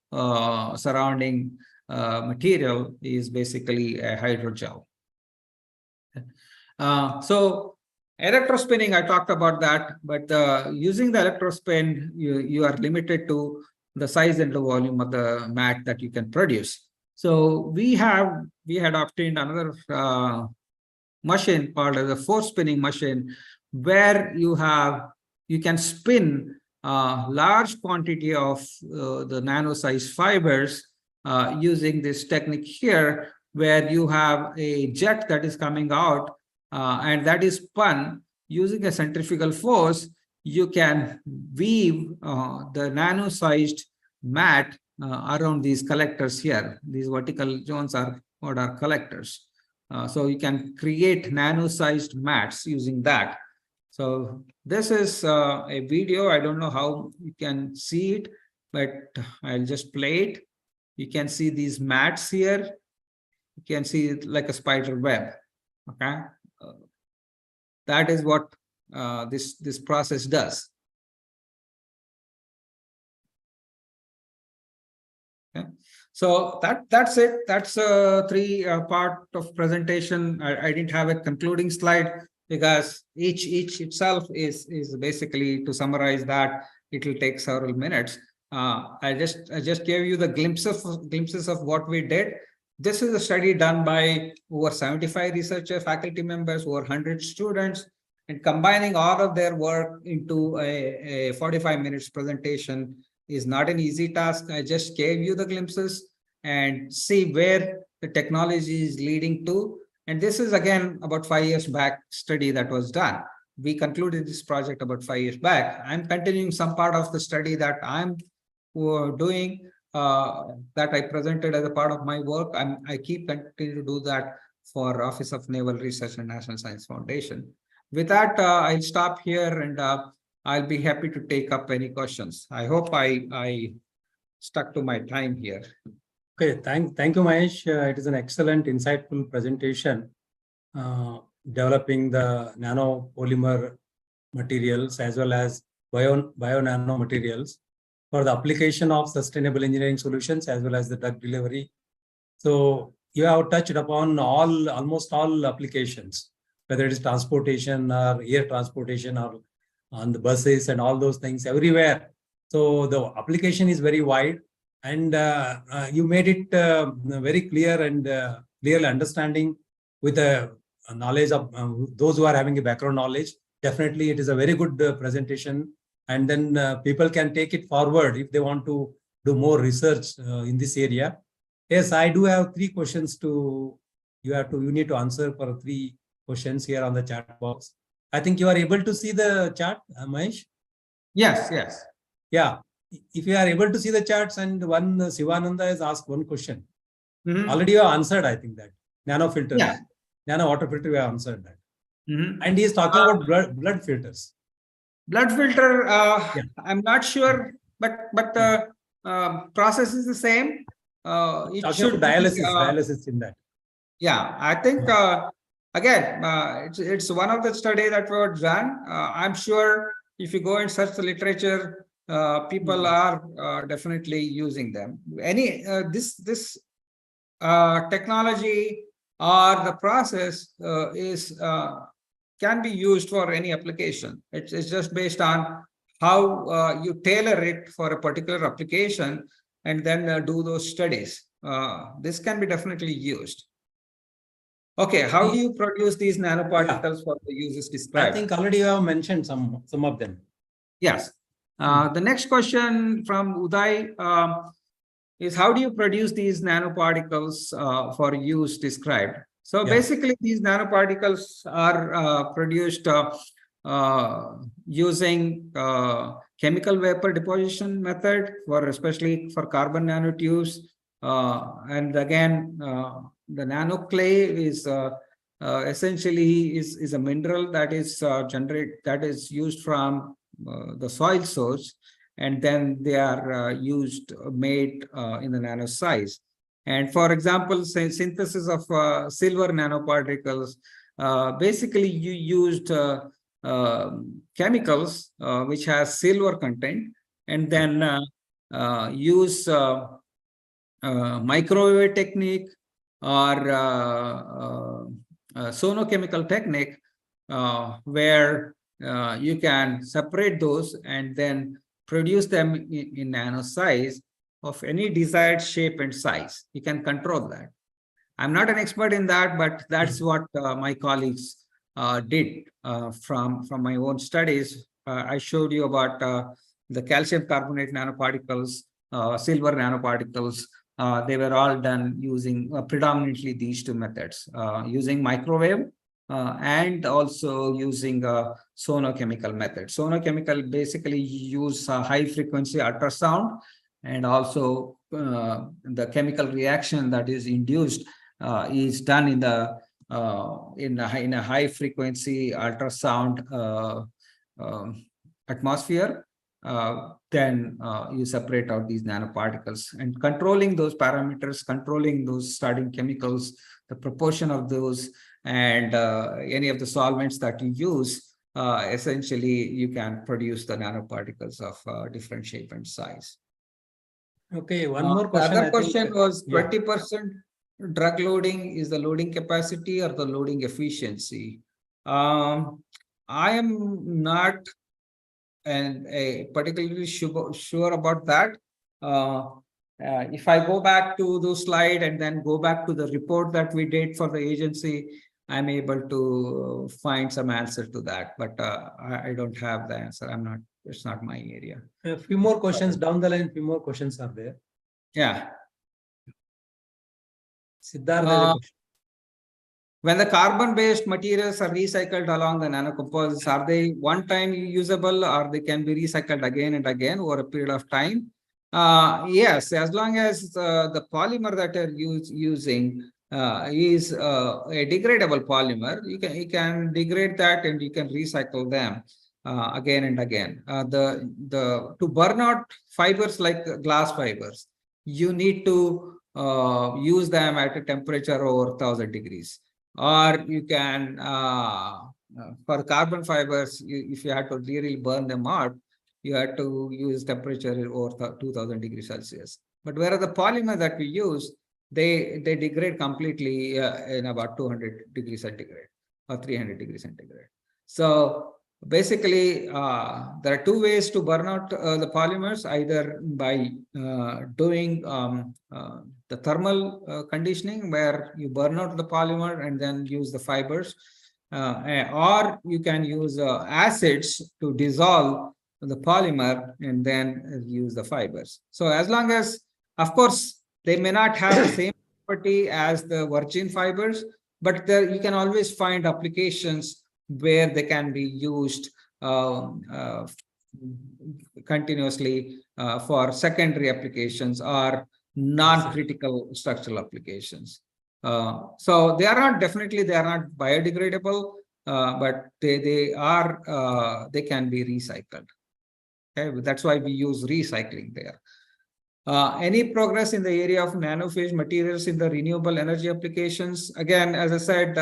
S2: surrounding material is basically a hydrogel. So electrospinning, I talked about that, but using the electrospin, you are limited to the size and the volume of the mat that you can produce. So we had obtained another machine called as a force spinning machine, where you can spin large quantity of the nano-sized fibers using this technique here, where you have a jet that is coming out and that is spun using a centrifugal force. You can weave the nano-sized mat around these collectors here. These vertical zones are what are collectors. So you can create nano-sized mats using that. So this is a video. I don't know how you can see it, but I'll just play it. You can see these mats here. You can see it like a spider web. Okay, that is what this process does. Okay. So that's it. That's three part of presentation. I didn't have a concluding slide because each itself is basically, to summarize that, it will take several minutes. I just gave you the glimpses of what we did. This is a study done by over 75 researcher faculty members, over 100 students, and combining all of their work into a 45 minutes presentation is not an easy task. I just gave you the glimpses and see where the technology is leading to. And this is again about 5 years back study that was done. We concluded this project about 5 years back. I'm continuing some part of the study that I'm doing, that I presented as a part of my work. I keep continuing to do that for Office of Naval Research and National Science Foundation. With that, I'll stop here, and I'll be happy to take up any questions. I hope I stuck to my time here.
S1: Okay, thank you, Mahesh. It is an excellent, insightful presentation developing the nanopolymer materials as well as bio nanomaterials for the application of sustainable engineering solutions as well as the drug delivery. So you have touched upon almost all applications, whether it is transportation or air transportation or on the buses and all those things everywhere. So the application is very wide, and you made it very clear and clearly understanding with a knowledge of those who are having a background knowledge. Definitely, it is a very good presentation. And then people can take it forward if they want to do more research in this area. Yes, I do have 3 questions to you need to answer for 3 questions here on the chat box. I think you are able to see the chat, Mahesh?
S2: Yes, yes.
S1: Yeah. If you are able to see the charts, and one Sivananda has asked one question. Already you have answered, I think, that. Nano filters.
S2: Yeah.
S1: Nano water filter, we have answered that. And he is talking about blood filters.
S2: Blood filter,
S1: Yeah.
S2: I'm not sure, but the process is the same. It
S1: Talking
S2: should
S1: about dialysis,
S2: be,
S1: dialysis in that.
S2: yeah, I think again, it's one of the study that were done. I'm sure if you go and search the literature, people are definitely using them. Any this technology or the process is can be used for any application. It's just based on how you tailor it for a particular application and then do those studies. This can be definitely used. Okay, how do you produce these nanoparticles for the uses described?
S1: I think already you have mentioned some of them.
S2: Yes. The next question from Uday is how do you produce these nanoparticles for use described? So basically, these nanoparticles are produced using chemical vapor deposition method, for especially for carbon nanotubes. And again, the nanoclay is essentially is a mineral that is used from the soil source, and then they are made in the nano size. And for example, say synthesis of silver nanoparticles, basically you used chemicals which has silver content, and then use microwave technique or sonochemical technique where you can separate those and then produce them in nano size of any desired shape and size. You can control that. I'm not an expert in that, but that's what my colleagues did from my own studies. I showed you about the calcium carbonate nanoparticles, silver nanoparticles. They were all done using predominantly these 2 methods, using microwave and also using a sonochemical method. Sonochemical basically use high frequency ultrasound, and also the chemical reaction that is induced is done in a high frequency ultrasound atmosphere. Then you separate out these nanoparticles, and controlling those parameters, controlling those starting chemicals, the proportion of those, and any of the solvents that you use, essentially you can produce the nanoparticles of different shape and size.
S1: Okay, one more question.
S2: The other question was 20% drug loading is the loading capacity or the loading efficiency. I am not particularly sure about that. If I go back to the slide and then go back to the report that we did for the agency, I'm able to find some answer to that, but I don't have the answer. It's not my area.
S1: A few more questions down the line. Few more questions are there.
S2: Yeah.
S1: Siddharth,
S2: when the carbon-based materials are recycled along the nanocomposites, are they one-time usable, or they can be recycled again and again over a period of time? Yes, as long as the polymer that you're using is a degradable polymer, you can degrade that and you can recycle them again and again. To burn out fibers like glass fibers, you need to use them at a temperature over 1000 degrees. Or you can, for carbon fibers, if you had to really burn them out, you had to use temperature over 2000 degrees Celsius. But whereas the polymer that we use, they degrade completely in about 200 degrees centigrade or 300 degrees centigrade. So basically, there are two ways to burn out the polymers, either by doing the thermal conditioning, where you burn out the polymer and then use the fibers, or you can use acids to dissolve the polymer and then use the fibers. So as long as, of course, they may not have the same property as the virgin fibers, but there you can always find applications where they can be used continuously for secondary applications or non-critical structural applications. So they are not, definitely they are not biodegradable, but they can be recycled. Okay, that's why we use recycling there. Any progress in the area of nanophase materials in the renewable energy applications? Again, as I said,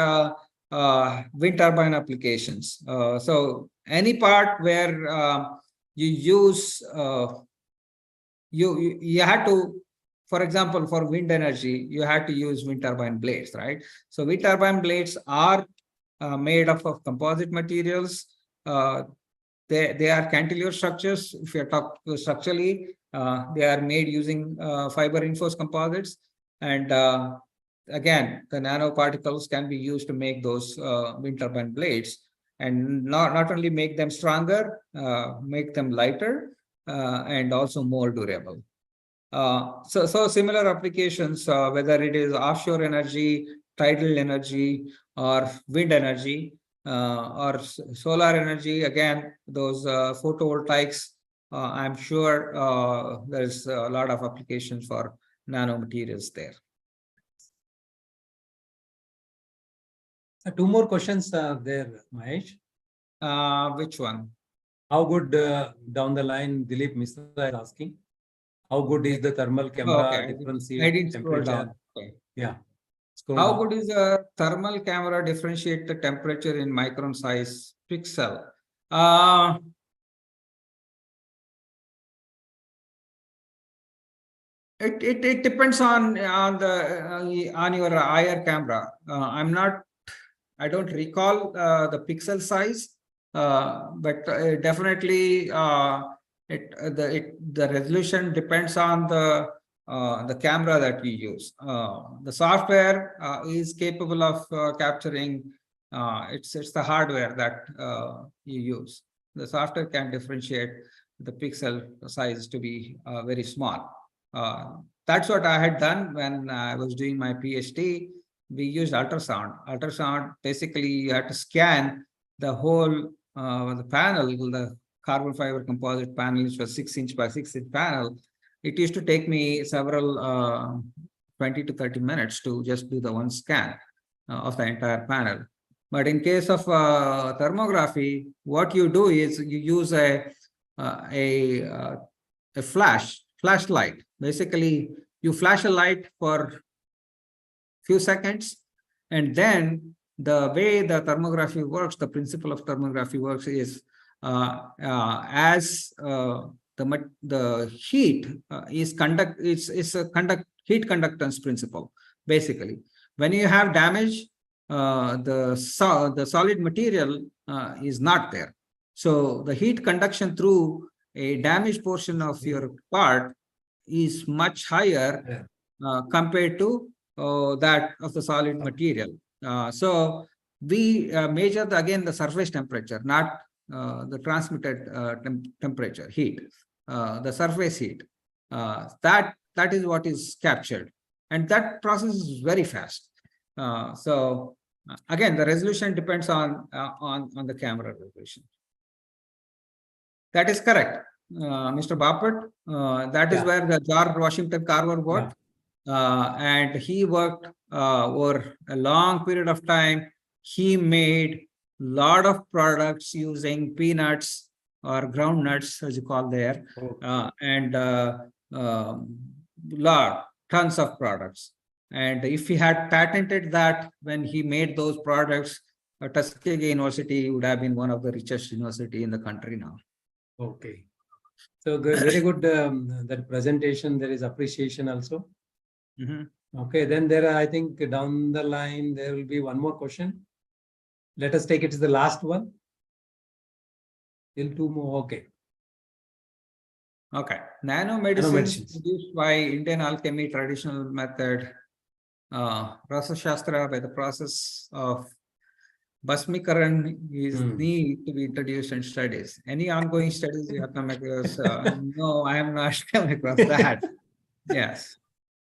S2: wind turbine applications. So any part where you use you had to, for example, for wind energy, you had to use wind turbine blades, right? So wind turbine blades are made up of composite materials. They are cantilever structures. If you talk structurally, they are made using fiber reinforced composites, and again, the nanoparticles can be used to make those wind turbine blades, and not only make them stronger, make them lighter, and also more durable. So similar applications, whether it is offshore energy, tidal energy, or wind energy, or solar energy, again, those photovoltaics, I'm sure there's a lot of applications for nanomaterials there.
S1: Two more questions there, Mahesh.
S2: Which one?
S1: How good down the line, Dilip Misra is asking, how good is the thermal camera differentiate temperature?
S2: Okay.
S1: Yeah.
S2: How good is a thermal camera differentiate the temperature in micron size pixel? It depends on your IR camera. I don't recall the pixel size, but definitely the resolution depends on the camera that you use. The software is capable of capturing. It's the hardware that you use. The software can differentiate the pixel size to be very small. That's what I had done when I was doing my PhD. We used ultrasound. Ultrasound, basically, you have to scan the whole the panel, the carbon fiber composite panel, which was 6-inch by 6-inch panel. It used to take me several 20 to 30 minutes to just do the one scan of the entire panel. But in case of thermography, what you do is you use a flashlight. Basically, you flash a light for few seconds, and then the way the thermography works, the principle of thermography works is as the heat is a heat conductance principle. Basically, when you have damage, the solid material is not there. So the heat conduction through a damaged portion of your part is much higher compared to that of the solid material. So we measure again the surface temperature, not the transmitted temperature, heat, the surface heat. That is what is captured, and that process is very fast. So again, the resolution depends on the camera resolution. That is correct, Mr. Bapat. That is where the George Washington Carver worked. And he worked over a long period of time. He made a lot of products using peanuts or ground nuts, as you call there, and tons of products. And if he had patented that when he made those products, Tuskegee University would have been one of the richest university in the country now.
S1: Okay. So good, very good. That presentation, there is appreciation also. Okay, then there are, I think down the line, there will be one more question. Let us take it to the last one. Still two more. Okay.
S2: Okay. Nanomedicines produced by Indian alchemy traditional method. Rasa Shastra by the process of Basmikaran is need to be introduced in studies. Any ongoing studies you have come across? No, I am not come across that. Yes.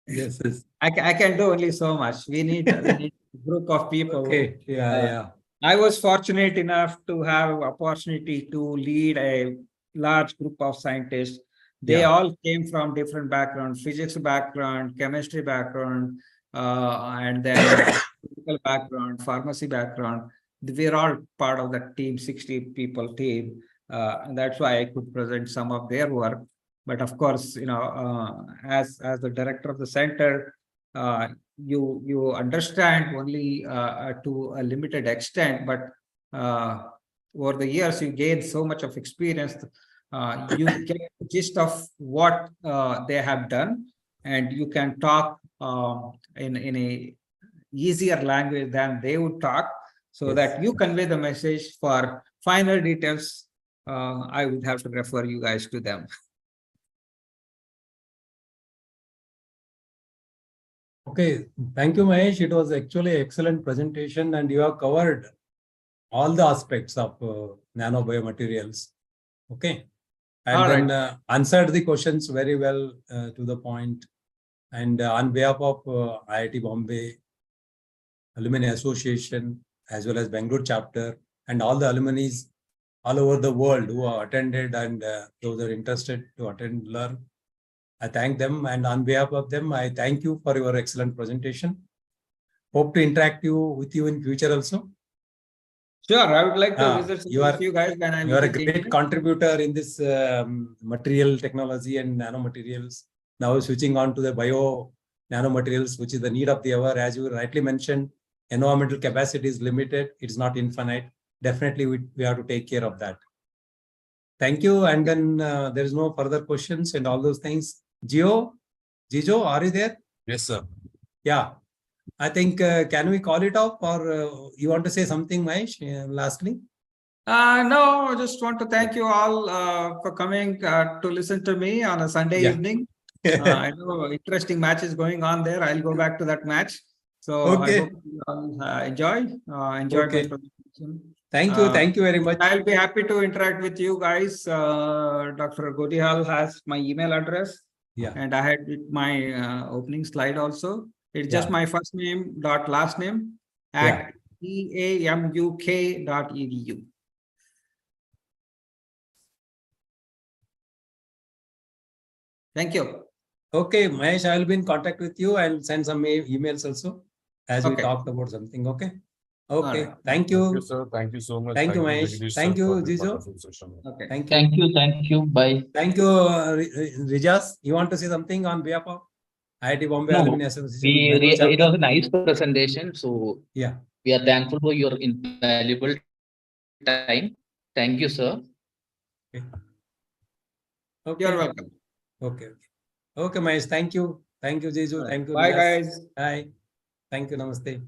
S1: Yes.
S2: I can do only so much. We need a group of people.
S1: Okay. Yeah.
S2: I was fortunate enough to have opportunity to lead a large group of scientists. They all came from different backgrounds: physics background, chemistry background, and then physical background, pharmacy background. We're all part of the team, 60 people team. And that's why I could present some of their work. But of course, as the director of the center, you understand only to a limited extent, but over the years you gain so much of experience. You get the gist of what they have done, and you can talk in a easier language than they would talk, so that you convey the message. For final details, I would have to refer you guys to them.
S1: Okay, thank you, Mahesh. It was actually an excellent presentation, and you have covered all the aspects of nano-bio materials. Okay, and then answered the questions very well to the point. And on behalf of IIT Bombay Alumni Association, as well as Bengaluru chapter, and all the alumni all over the world who are attended and those are interested to attend, learn, I thank them, and on behalf of them, I thank you for your excellent presentation. Hope to interact with you in future also.
S2: Sure, I would like to visit with you guys.
S1: You are a great contributor in this material technology and nanomaterials. Now switching on to the bio nanomaterials, which is the need of the hour. As you rightly mentioned, environmental capacity is limited. It's not infinite. Definitely, we have to take care of that. Thank you. And then there is no further questions and all those things. Jijo, are you there?
S3: Yes, sir.
S1: Yeah. I think, can we call it off, or you want to say something, Mahesh, lastly?
S2: No, I just want to thank you all for coming to listen to me on a Sunday evening. I know interesting matches going on there. I'll go back to that match. So I hope you all enjoy my presentation.
S1: Thank you very much.
S2: I'll be happy to interact with you guys. Dr. Godihal has my email address.
S1: Yeah.
S2: And I had my opening slide also. It's just my first name dot last name at eamuk.edu. Thank you.
S1: Okay, Mahesh, I will be in contact with you. I'll send some emails also as we talked about something. Okay. Okay.
S2: Right.
S1: Thank you.
S3: Thank you, sir. Thank you so much.
S1: Thank you, Mahesh.
S3: Jagdish,
S1: Thank
S3: sir,
S1: you,
S3: for this
S1: Jijo.
S3: wonderful session.
S2: Okay.
S1: Thank you.
S4: Thank you. Bye.
S1: Thank you, Rijas. You want to say something on behalf of IIT Bombay
S4: No,
S1: Alumni Association?
S4: it was a nice presentation. So
S1: yeah,
S4: we are thankful for your invaluable time. Thank you, sir.
S1: Okay.
S2: You're welcome.
S1: Okay. Okay, Mahesh. Thank you. Thank you, Jijo. Thank you.
S2: Bye,
S1: Rijas.
S2: guys.
S1: Bye. Thank you. Namaste.